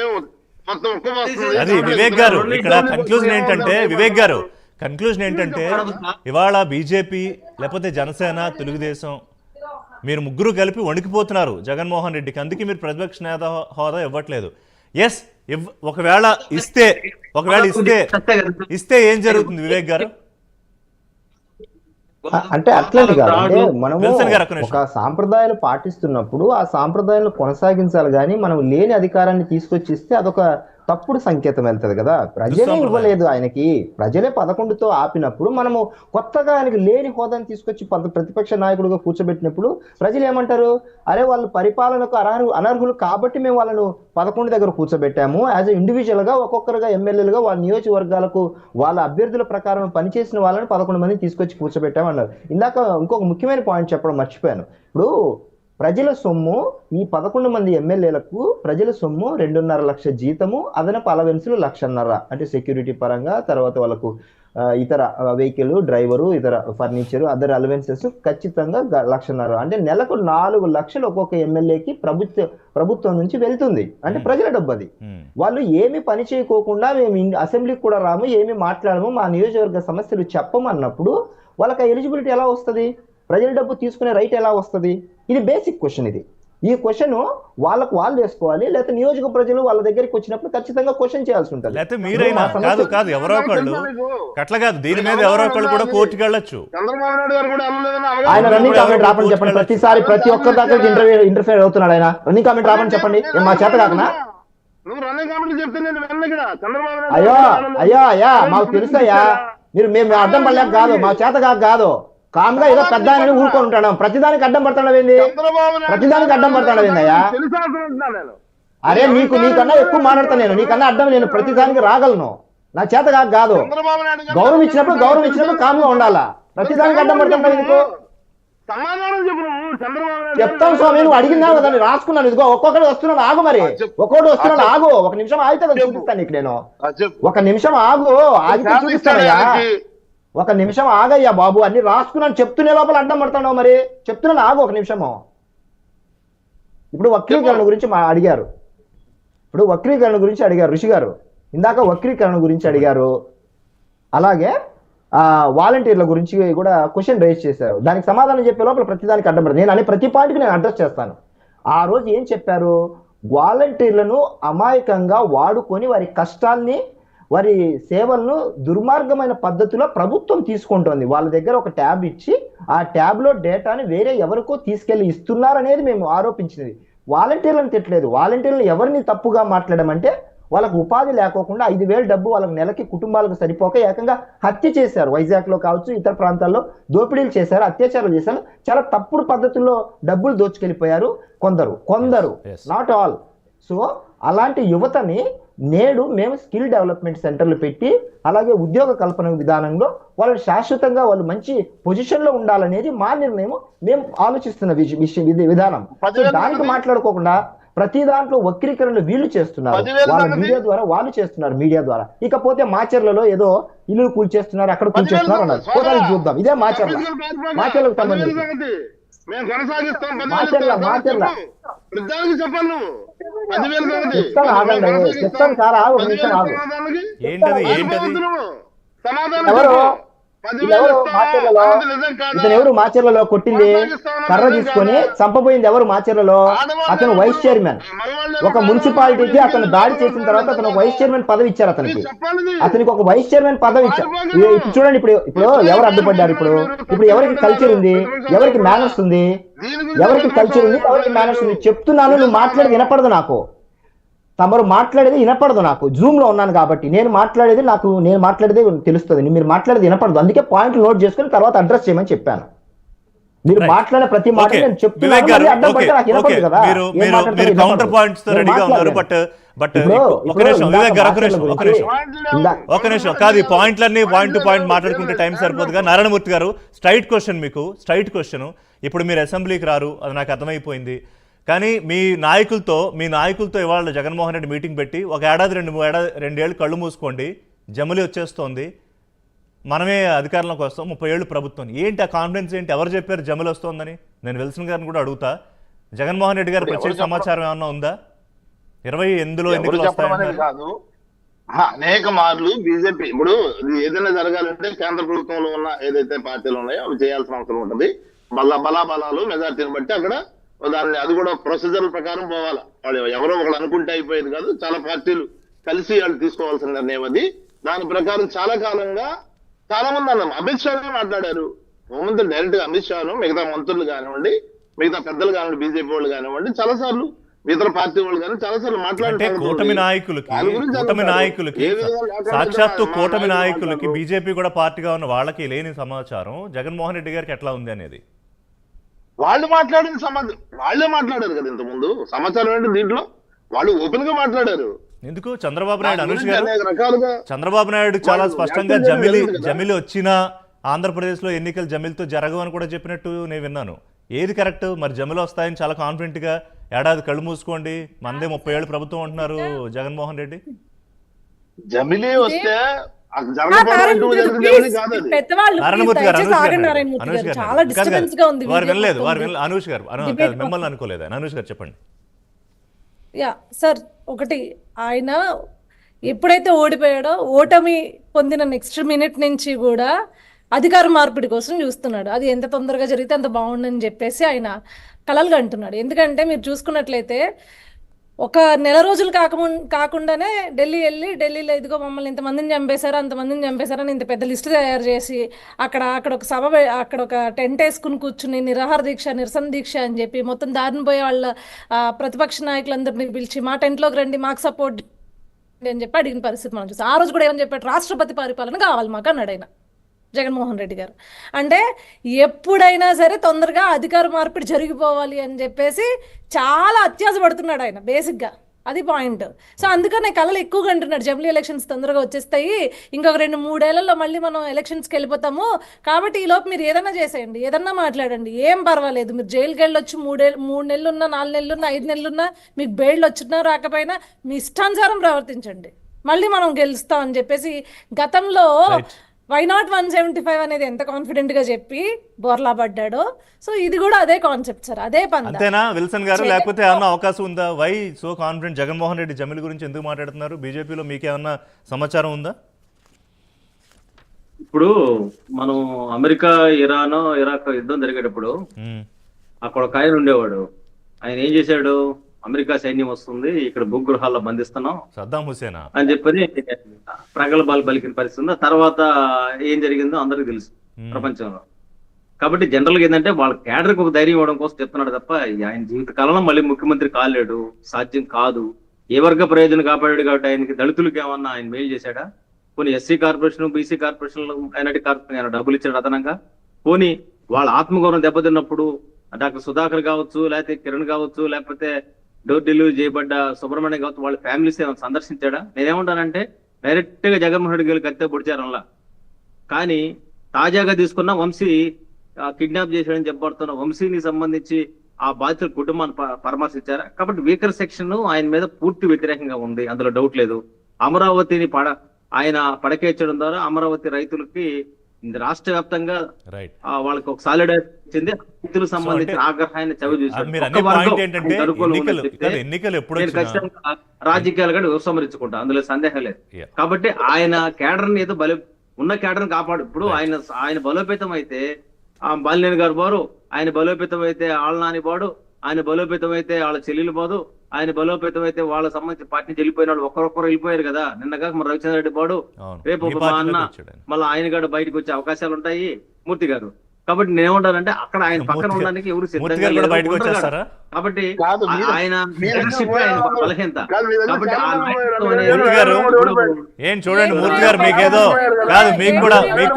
మొత్తం ఒక్క వస్తుంది. అది వివేక్ గారు ఇక్కడ కన్క్లూజన్ ఏంటంటే ఇవాళ బీజేపీ లేకపోతే జనసేన తెలుగుదేశం మీరు ముగ్గురు కలిపి వణికిపోతున్నారు జగన్మోహన్ రెడ్డికి, అందుకే మీరు ప్రతిపక్ష నేత హోదా ఇవ్వట్లేదు. ఎస్ ఒకవేళ ఇస్తే ఏం జరుగుతుంది వివేక్ గారు? అంటే అట్లని కాదు, అంటే మనము విల్సన్ గారు, ఒక్క నిమిషం. ఒక సాంప్రదాయాలు పాటిస్తున్నప్పుడు ఆ సాంప్రదాయాలను కొనసాగించాలి, కానీ మనం లేని అధికారాన్ని తీసుకొచ్చి ఇస్తే అదొక తప్పుడు సంకేతం వెళ్తుంది కదా. ప్రజలే దుస్సాంప్రదాయం. ఇవ్వలేదు ఆయనకి, ప్రజలే 11తో ఆపినప్పుడు మనము కొత్తగా ఆయనకి లేని హోదాని తీసుకొచ్చి ప్రతిపక్ష నాయకుడిగా కూర్చోబెట్టినప్పుడు ప్రజలు ఏమంటారు? అరే వాళ్ళు పరిపాలనకు అనర్హులు కాబట్టి మేము వాళ్ళను 11 దగ్గర కూర్చోబెట్టాము. యాజ్ ఎ ఇండివిజువల్ గా ఒక్కొక్కరుగా ఎమ్మెల్యేలుగా వాళ్ళ నియోజకవర్గాలకు వాళ్ళ అభ్యర్థుల ప్రకారం పనిచేసిన వాళ్ళని 11 మందిని తీసుకొచ్చి కూర్చోబెట్టాము అన్నారు. ఇందాక ఇంకొక ముఖ్యమైన పాయింట్ చెప్పడం మర్చిపోయాను. ఇప్పుడు ప్రజల సొమ్ము, ఈ 11 మంది ఎమ్మెల్యేలకు ప్రజల సొమ్ము 2.5 లక్షల జీతము, అదనపు అలవెన్సులు 1.5 లక్షలు, అంటే సెక్యూరిటీ పరంగా, తర్వాత వాళ్ళకు ఇతర వెహికల్ డ్రైవరు, ఇతర ఫర్నిచర్, అదర్ అలవెన్సెస్ ఖచ్చితంగా 1.5 లక్షలు, అంటే నెలకు 4 లక్షలు ఒక్కొక్క ఎమ్మెల్యేకి ప్రభుత్వం నుంచి వెళ్తుంది. అంటే ప్రజల డబ్బు అది. వాళ్ళు ఏమి పని చేయకోకుండా మేము అసెంబ్లీకి కూడా రాము, ఏమి మాట్లాడము, మా నియోజకవర్గ సమస్యలు చెప్పమన్నప్పుడు వాళ్ళకి ఆ ఎలిజిబిలిటీ ఎలా వస్తుంది? ప్రజల డబ్బు తీసుకునే రైట్ ఎలా వస్తుంది? ఇది బేసిక్ క్వశ్చన్. ఇది ఈ క్వశ్చన్ వాళ్ళకు వాళ్ళు వేసుకోవాలి, లేకపోతే నియోజక ప్రజలు వాళ్ళ దగ్గరికి వచ్చినప్పుడు ఖచ్చితంగా క్వశ్చన్ చేయాల్సి ఉంటుంది. లేకపోతే మీరైనా కాదు ఎవరో ఒకళ్ళు అట్లా కాదు, దీని మీద ఎవరో ఒకళ్ళు కూడా కోర్టుకి వెళ్ళొచ్చు. చంద్రబాబు నాయుడు గారు కూడా వెళ్ళలేదని ఆయన రన్నింగ్ కామెంట్ రాపని చెప్పండి. ప్రతిసారి ప్రతి ఒక్కరి దగ్గర ఇంటర్ఫేర్ అవుతున్నాడు ఆయన. రన్నింగ్ కామెంట్ రాపని చెప్పండి. మా చేత కాకనా? నువ్వు రన్నింగ్ కామెంట్ చెప్తే నేను వెళ్ళను ఇక్కడ. చంద్రబాబు నాయుడు అయ్యా మాకు తెలుసయ్యా, మేము అడ్డం పడలేక కాదు, మా చేత కాదు. కామ్గా ఏదో పెద్ద ఆయన ఊరుకొని ఉంటాడు, ప్రతిదానికి అడ్డం పడతాడేంది? ప్రతిదానికి అడ్డం పడతాడేందయ్యా? అరే నీకన్నా ఎక్కువ మాట్లాడతాను నేను, నీకన్నా అడ్డం నేను ప్రతిదానికి రాగలను, నా చేత కాదు. గౌరవం ఇచ్చినప్పుడు కామ్గా ఉండాలా, ప్రతిదానికి అడ్డం పడుతుంటా ఎందుకు? సమాధానం చెప్పు నువ్వు. చంద్రబాబు నాయుడు చెప్తాను స్వామి, నువ్వు అడిగిందా కదా, రాసుకున్నాను. ఇదిగో ఒక్కొక్కటి వస్తున్నాను, ఆగు. మరి ఒక్కొక్కటి వస్తున్నాను, ఆగు. ఒక నిమిషం ఆగితే చూపిస్తాను నీకు నేను. ఒక నిమిషం ఆగు, ఆగితే చూపిస్తానయ్యా. ఒక నిమిషం ఆగయ్యా బాబు, అన్ని రాసుకున్నాను, చెప్తునే లోపల అడ్డం పడుతున్నావు. మరి చెప్తున్నాను, ఆగు ఒక నిమిషము. ఇప్పుడు వక్రీకరణ గురించి అడిగారు ఋషి గారు. ఇందాక వక్రీకరణ గురించి అడిగారు, అలాగే వాలంటీర్ల గురించి కూడా క్వశ్చన్ రైజ్ చేశారు. దానికి సమాధానం చెప్పే లోపల ప్రతిదానికి అడ్డం పడుతుంది. నేను అనే ప్రతి పాయింట్కి నేను అడ్రస్ చేస్తాను. ఆ రోజు ఏం చెప్పారు? వాలంటీర్లను అమాయకంగా వాడుకొని వారి కష్టాల్ని, వారి సేవలను దుర్మార్గమైన పద్ధతిలో ప్రభుత్వం తీసుకుంటోంది. వాళ్ళ దగ్గర ఒక ట్యాబ్ ఇచ్చి ఆ ట్యాబ్లో డేటాని వేరే ఎవరికో తీసుకెళ్లి ఇస్తున్నారనేది మేము ఆరోపించినది. వాలంటీర్లను తిట్టలేదు. వాలంటీర్లను ఎవరిని తప్పుగా మాట్లాడమంటే వాళ్ళకు ఉపాధి లేకోకుండా 5,000 డబ్బు వాళ్ళకి నెలకి కుటుంబాలకు సరిపోక ఏకంగా హత్య చేశారు. వైజాగ్లో కావచ్చు, ఇతర ప్రాంతాల్లో దోపిడీలు చేశారు, అత్యాచారాలు చేశారు. చాలా తప్పుడు పద్ధతుల్లో డబ్బులు దోచుకెళ్ళిపోయారు కొందరు, నాట్ ఆల్. సో అలాంటి యువతని నేడు మేము స్కిల్ డెవలప్మెంట్ సెంటర్లు పెట్టి, అలాగే ఉద్యోగ కల్పన విధానంలో వాళ్ళని శాశ్వతంగా వాళ్ళు మంచి పొజిషన్లో ఉండాలనేది మా నిర్ణయం. మేము ఆలోచిస్తున్న విధానం. దానికి మాట్లాడుకోకుండా ప్రతి దాంట్లో వక్రీకరణలు వీళ్ళు చేస్తున్నారు, వాళ్ళ మీడియా ద్వారా వాళ్ళు చేస్తున్నారు, మీడియా ద్వారా. ఇకపోతే మాచర్లలో ఏదో ఇల్లు కూల్చేస్తున్నారు, అక్కడ కూల్చేస్తున్నారు అన్నారు. పోతానికి చూద్దాం. ఇదే మాచర్లకు సంబంధించి ఏంటది ఎవరు వీళ్ళెవరు మాచర్లలో? ఇతను ఎవరు మాచర్లలో కొట్టింది? కర్ర తీసుకొని చంపబోయింది ఎవరు మాచర్లలో? అతను వైస్ చైర్మన్. ఒక మున్సిపాలిటీకి అతను దాడి చేసిన తర్వాత అతను వైస్ చైర్మన్ పదవి ఇచ్చారు అతనికి ఒక వైస్ చైర్మన్ పదవి ఇచ్చారు. ఇప్పుడు చూడండి, ఇప్పుడు ఎవరు అడ్డుపడ్డారు? ఇప్పుడు ఎవరికి కల్చర్ ఉంది, ఎవరికి మేనర్స్ ఉంది, ఎవరికి కల్చర్ ఉంది, ఎవరికి మేనర్స్ ఉంది? చెప్తున్నాను, నువ్వు మాట్లాడేది వినపడదు నాకు. తమరు మాట్లాడేది వినపడదు నాకు. జూమ్ లో ఉన్నాను కాబట్టి నేను మాట్లాడేది తెలుస్తుంది, మీరు మాట్లాడేది వినపడదు. అందుకే పాయింట్లు నోట్ చేసుకుని తర్వాత అడ్రస్ చేయమని చెప్పాను. మీరు మాట్లాడే ప్రతి మాట నేను చెప్తున్నాను, అడ్డం పడితే నాకు వినపడదు కదా. కౌంటర్ పాయింట్స్ తో రెడీగా ఉన్నారు. బట్ ఒక నిమిషం వివేక్ గారు, ఒక నిమిషం కాదు, ఈ పాయింట్లన్నీ పాయింట్ టు పాయింట్ మాట్లాడుకుంటే టైం సరిపోదుగా. నారాయణమూర్తి గారు, స్ట్రైట్ క్వశ్చన్. ఇప్పుడు మీరు అసెంబ్లీకి రారు, అది నాకు అర్థమైపోయింది. కానీ మీ నాయకులతో ఇవాళ జగన్మోహన్ రెడ్డి మీటింగ్ పెట్టి ఒక ఏడాది 2 ఏళ్ళు కళ్ళు మూసుకోండి, జమిలి వచ్చేస్తోంది, మనమే అధికారంలోకి వస్తాం, 30 ఏళ్ళు ప్రభుత్వం. ఏంటి ఆ కాన్ఫిడెన్స్ ఏంటి? ఎవరు చెప్పారు జమిలి వస్తోందని? నేను విల్సన్ గారిని కూడా అడుగుతా. జగన్మోహన్ రెడ్డి గారి ప్రత్యేక సమాచారం ఏమన్నా ఉందా? 28లో ఎన్నికలు వస్తాయన్నారు కాదు. అనేక మార్లు బీజేపీ ఇప్పుడు ఏదైనా జరగాలంటే కేంద్ర ప్రభుత్వంలో ఉన్న ఏదైతే పార్టీలు ఉన్నాయో అవి చేయాల్సిన అవసరం ఉంటుంది. బలాలు మెజార్టీని బట్టి అక్కడ దాన్ని అది కూడా ప్రొసీజర్ ప్రకారం పోవాలి. వాళ్ళు ఎవరో ఒకళ్ళు అనుకుంటే అయిపోయేది కాదు. చాలా పార్టీలు కలిసి వాళ్ళు తీసుకోవాల్సిన నిర్ణయం అది. దాని ప్రకారం చాలా కాలంగా చాలా మంది అన్నాం. అమిత్ షా మాట్లాడారు. హోంమంత్రి డైరెక్ట్ గా అమిత్ షాను, మిగతా మంత్రులు కానివ్వండి, మిగతా పెద్దలు కానివ్వండి, బీజేపీ వాళ్ళు కానివ్వండి, చాలా సార్లు ఇతర పార్టీ వాళ్ళు కానీ చాలా సార్లు మాట్లాడారు. కూటమి నాయకులకి సాక్షాత్తు కూటమి నాయకులకి బీజేపీ కూడా పార్టీగా ఉన్న వాళ్ళకి లేని సమాచారం జగన్మోహన్ రెడ్డి గారికి ఎట్లా ఉంది అనేది వాళ్ళు మాట్లాడిన వాళ్ళే మాట్లాడారు కదా ఇంత ముందు. సమాచారం ఏంటి దీంట్లో? వాళ్ళు ఓపెన్ గా మాట్లాడారు. ఎందుకు? చంద్రబాబు నాయుడు చాలా స్పష్టంగా జమిలి వచ్చినా ఆంధ్రప్రదేశ్ లో ఎన్నికలు జమిలితో జరగవు అని కూడా చెప్పినట్టు నేను విన్నాను. ఏది కరెక్ట్? మరి జమిలి వస్తాయని చాలా కాన్ఫిడెంట్ గా ఏడాది కళ్ళు మూసుకోండి, మందే 30 ఏళ్ళు ప్రభుత్వం అంటున్నారు జగన్మోహన్ రెడ్డి. జమిలి వస్తే అనూష్ గారు మిమ్మల్ని అనుకోలేదు. అనూష్ గారు చెప్పండి. సార్, ఒకటి, ఆయన ఎప్పుడైతే ఓడిపోయాడో ఓటమి పొందిన నెక్స్ట్ మినిట్ నుంచి కూడా అధికార మార్పిడి కోసం చూస్తున్నాడు. అది ఎంత తొందరగా జరిగితే అంత బాగుండని చెప్పేసి ఆయన కలలుగా అంటున్నాడు. ఎందుకంటే మీరు చూసుకున్నట్లయితే ఒక నెల రోజులు కాకుండానే ఢిల్లీలో ఇదిగో మమ్మల్ని ఇంతమందిని చంపేశారు, అంతమందిని చంపేశారని ఇంత పెద్ద లిస్టు తయారు చేసి అక్కడ ఒక సభ, అక్కడ ఒక టెంట్ వేసుకుని కూర్చుని నిరసన దీక్ష అని చెప్పి మొత్తం దారిని పోయే వాళ్ళ ప్రతిపక్ష నాయకులందరినీ పిలిచి మా టెంట్లోకి రండి, మాకు సపోర్ట్ అని చెప్పి అడిగిన పరిస్థితి మనం చూస్తాం. ఆ రోజు కూడా ఏమని చెప్పాడు? రాష్ట్రపతి పరిపాలన కావాలి మాకు అన్నాడు ఆయన, జగన్మోహన్ రెడ్డి గారు. అంటే ఎప్పుడైనా సరే తొందరగా అధికార మార్పిడి జరిగిపోవాలి అని చెప్పేసి చాలా అత్యాశ పడుతున్నాడు ఆయన బేసిక్గా. అది పాయింట్. సో అందుకనే కళలు ఎక్కువగా అంటున్నాడు జమిలీ ఎలక్షన్స్ తొందరగా వచ్చేస్తాయి, ఇంకొక 2-3 ఏళ్లలో మళ్ళీ మనం ఎలక్షన్స్కి వెళ్ళిపోతాము, కాబట్టి ఈలోపు మీరు ఏదన్నా చేసేయండి, ఏదన్నా మాట్లాడండి, ఏం పర్వాలేదు, మీరు జైలుకి వెళ్ళొచ్చు, 3 నెలలున్నా, 4 నెలలున్నా, 5 నెలలున్నా, మీకు బెయిల్ వచ్చినా రాకపోయినా మీ ఇష్టానుసారం ప్రవర్తించండి, మళ్ళీ మనం గెలుస్తాం అని చెప్పేసి గతంలో వై నాట్ 175 అనేది ఎంత కాన్ఫిడెంట్ గా చెప్పి బోర్లా పడ్డాడో, సో ఇది కూడా అదే కాన్సెప్ట్ సార్, అదే పని. అంతేనా విల్సన్ గారు? లేకపోతే ఏమన్నా అవకాశం ఉందా? Why so confident? Jaganmohan Reddy జమిలి గురించి ఎందుకు మాట్లాడుతున్నారు? బీజేపీలో మీకేమన్నా సమాచారం ఉందా? ఇప్పుడు మనం అమెరికా ఇరాక్ యుద్ధం జరిగేటప్పుడు అక్కడ ఒక ఆయన ఉండేవాడు. ఆయన ఏం చేశాడు? అమెరికా సైన్యం వస్తుంది, ఇక్కడ భూగృహాల్లో బంధిస్తున్నాం, సద్దాం హుసేన్ అని చెప్పని ప్రగల్భాలు పలికిన పరిస్థితి. తర్వాత ఏం జరిగిందో అందరికి తెలుసు ప్రపంచంలో. కాబట్టి జనరల్ గా ఏంటంటే వాళ్ళ కేడర్కి ఒక ధైర్యం ఇవ్వడం కోసం చెప్తున్నాడు తప్ప ఆయన జీవిత కాలంలో మళ్ళీ ముఖ్యమంత్రి కాలేడు, సాధ్యం కాదు. ఏ వర్గ ప్రయోజనం కాపాడాడు కాబట్టి ఆయనకి దళితులకి ఏమన్నా ఆయన మేలు చేశాడా? పోనీ SC corporation, BC corporation, minority corporation ఆయన డబ్బులు ఇచ్చాడు అదనంగా? పోనీ వాళ్ళ ఆత్మగౌరవం దెబ్బతిన్నప్పుడు డాక్టర్ సుధాకర్ కావచ్చు, లేకపోతే కిరణ్ కావచ్చు, లేకపోతే డోర్ డెలివరీ చేయబడ్డ సుబ్రహ్మణ్యం కావచ్చు, వాళ్ళ ఫ్యామిలీస్ ఏమైనా సందర్శించాడా? నేనేమంటానంటే డైరెక్ట్ గా జగన్మోహన్ రెడ్డి గారు కత్తే పొడిచారంలా. కానీ తాజాగా తీసుకున్న వంశీ కిడ్నాప్ చేశాడని చెప్పబడుతున్న వంశీని సంబంధించి ఆ బాధితుల కుటుంబాన్ని పరామర్శించారా? కాబట్టి వీకర్ సెక్షన్ ఆయన మీద పూర్తి వ్యతిరేకంగా ఉంది, అందులో డౌట్ లేదు. అమరావతిని ఆయన పడకేర్చడం ద్వారా అమరావతి రైతులకి రాష్ట్ర వ్యాప్తంగా వాళ్ళకి ఒక సాలిడారిటీ ఇచ్చింది. రైతులకు సంబంధించిన ఆగ్రహాన్ని చవి చూశారు. రాజకీయాలు కూడా ఉపసంహరించుకుంటా, అందులో సందేహం లేదు. కాబట్టి ఆయన కేడర్ ని ఏదో ఉన్న కేడర్ని కాపాడు. ఇప్పుడు ఆయన బలోపేతం అయితే ఆ బాలినేని గారు పోరు, ఆయన బలోపేతం అయితే వాళ్ళ నాని పోడు, ఆయన బలోపేతం అయితే వాళ్ళ చెల్లెలు పోదు, ఆయన బలోపేతం అయితే వాళ్ళ సంబంధించి పార్టీ నుంచి వెళ్ళిపోయిన వాళ్ళు ఒక్కరొక్కరు వెళ్ళిపోయారు కదా. నిన్నగా మన రవిచంద్ర రెడ్డి పోడు, అవును. రేపు మీ ఒక మా అన్న పార్టీలోకి వచ్చాడు ఆయన. మళ్ళీ ఆయన కూడా బయటకు వచ్చే అవకాశాలు ఉంటాయి మూర్తి గారు. కాబట్టి నేనేమంటానంటే అక్కడ ఆయన పక్కన మూర్తి ఉండడానికి ఎవరు మూర్తి సిద్ధంగా గారు కూడా లేరు, బయటకు ఉండరు కూడా. వచ్చేస్తారా? కాబట్టి కాదు, ఆయన మీరు leadership ఎందుకు ఆయన పోయారు? బలహీనత. కాదు, మీరు ఎందుకు కాబట్టి ఆ చాలా మంది నాయకత్వం పోయారు? అనేది మూర్తి గారు, ఇప్పుడు ఏం చూడండి మూర్తి గారు, మీకేదో కాదు, మీకు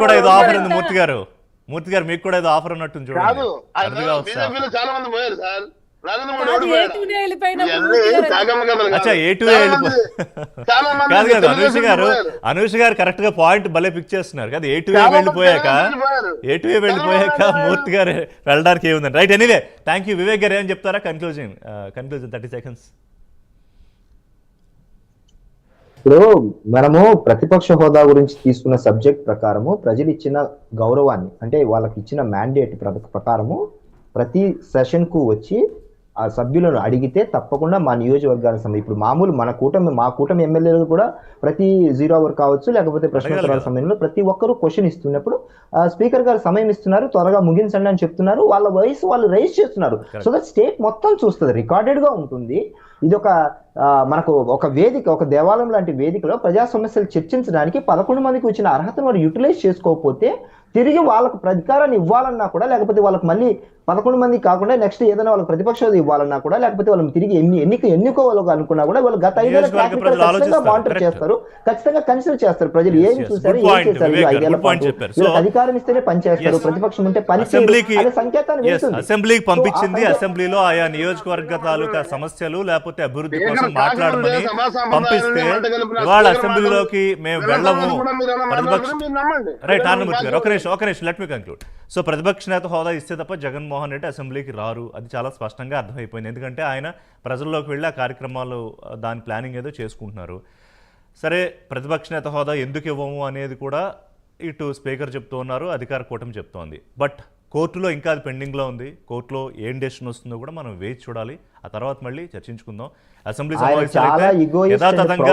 కూడా ఏదో ఆఫర్ ఉంది మూర్తి గారు. మూర్తి గారు మీకు కూడా ఏదో ఆఫర్ ఉన్నట్టుంది చూడండి. కాదు, అరుదుగా వస్తే బీజేపీలో చాలా మంది పోయారు సార్. నరేంద్ర మోడీ కాదు, ఓడిపోయాడు. A2 వెళ్ళిపోయిన ఇవన్నీ మూర్తి గారు తాగమ్మ కథలు కాదు. అచ్చా A2 చాలా వెళ్ళిపో మంది- చాలా మంది కాదు కాదు అనూష తెలుగుదేశం గారు, పోయారు. అనూష గారు కరెక్ట్ గా పాయింట్ భలే పిక్ చేస్తున్నారు కదా. A2 చాలా మంది వెళ్ళిపోయాక తెలుగుదేశం పోయారు. వెళ్ళిపోయాక చాలా మంది మూర్తి గారు వెళ్ళడానికి ఏముందండి. Right, anyway thank you. Vivek గారు ఏం చెప్తారా? Conclusion 30 seconds. ఇప్పుడు మనము ప్రతిపక్ష హోదా గురించి తీసుకున్న సబ్జెక్ట్ ప్రకారము ప్రజలు ఇచ్చిన గౌరవాన్ని, అంటే వాళ్ళకి ఇచ్చిన మ్యాండేట్ ప్రకారము ప్రతి సెషన్ కు వచ్చి ఆ సభ్యులను అడిగితే తప్పకుండా మా నియోజకవర్గానికి సంబంధించి ఇప్పుడు మామూలు మా కూటమి ఎమ్మెల్యేలు కూడా ప్రతి 0 hour కావచ్చు, లేకపోతే ప్రశ్నోత్తరాల సమయంలో ప్రతి ఒక్కరూ క్వశ్చన్ ఇస్తున్నప్పుడు స్పీకర్ గారు సమయం ఇస్తున్నారు, త్వరగా ముగించండి అని చెప్తున్నారు. వాళ్ళ వయసు వాళ్ళు రైజ్ చేస్తున్నారు. సో దట్ స్టేట్ మొత్తం చూస్తుంది, రికార్డెడ్ గా ఉంటుంది. ఇది ఒక మనకు ఒక వేదిక, ఒక దేవాలయం లాంటి వేదికలో ప్రజా సమస్యలు చర్చించడానికి 11 మందికి వచ్చిన అర్హతను వారు యూటిలైజ్ చేసుకోకపోతే తిరిగి వాళ్ళకు అధికారాన్ని ఇవ్వాలన్నా కూడా, లేకపోతే వాళ్ళకి మళ్ళీ 11 మంది కాకుండా నెక్స్ట్ ఏదైనా వాళ్ళకి ప్రతిపక్ష హోదా ఇవ్వాలన్నా కూడా, లేకపోతే వాళ్ళని తిరిగి ఎన్నుకోవాలి అనుకున్నా కూడా వాళ్ళు గత 5 ఏళ్ల ట్రాక్ రికార్డ్ ఖచ్చితంగా మానిటర్ చేస్తారు, ఖచ్చితంగా కన్సిడర్ చేస్తారు. ప్రజలు ఏమి చూసారు, ఏం చేశారు ఈ 5 ఏళ్ల పాటు. వీళ్ళకి అధికారం ఇస్తేనే పని చేస్తారు, ప్రతిపక్షం ఉంటే పని చేయరు సంకేతాన్ని వెళ్తుంది. అసెంబ్లీకి పంపించింది, అసెంబ్లీలో ఆయా నియోజకవర్గ తాలూకా సమస్యలు లేకపోతే అభివృద్ధి కోసం మాట్లాడమని పంపిస్తే ఇవాళ అసెంబ్లీలోకి మేము వెళ్ళము. రైట్, ఆనందమూర్తి గారు ఒక నిమిషం లెట్ మీ కంక్లూడ్. సో ప్రతిపక్ష నేత హోదా ఇస్తే తప్ప జగన్మోహన్ రెడ్డి అసెంబ్లీకి రారు, అది చాలా స్పష్టంగా అర్థమైపోయింది. ఎందుకంటే ఆయన ప్రజల్లోకి వెళ్ళి ఆ కార్యక్రమాలు దాని ప్లానింగ్ ఏదో చేసుకుంటున్నారు. సరే, ప్రతిపక్ష నేత హోదా ఎందుకు ఇవ్వము అనేది కూడా ఇటు స్పీకర్ చెప్తూ ఉన్నారు, అధికార కూటమి చెప్తోంది. బట్ కోర్టులో ఇంకా అది పెండింగ్లో ఉంది. కోర్టులో ఏం డెసిషన్ వస్తుందో కూడా మనం వేచి చూడాలి. ఆ తర్వాత మళ్ళీ చర్చించుకుందాం. అసెంబ్లీ ఆయన చాలా సమావేశాలు egoist and యథాతథంగా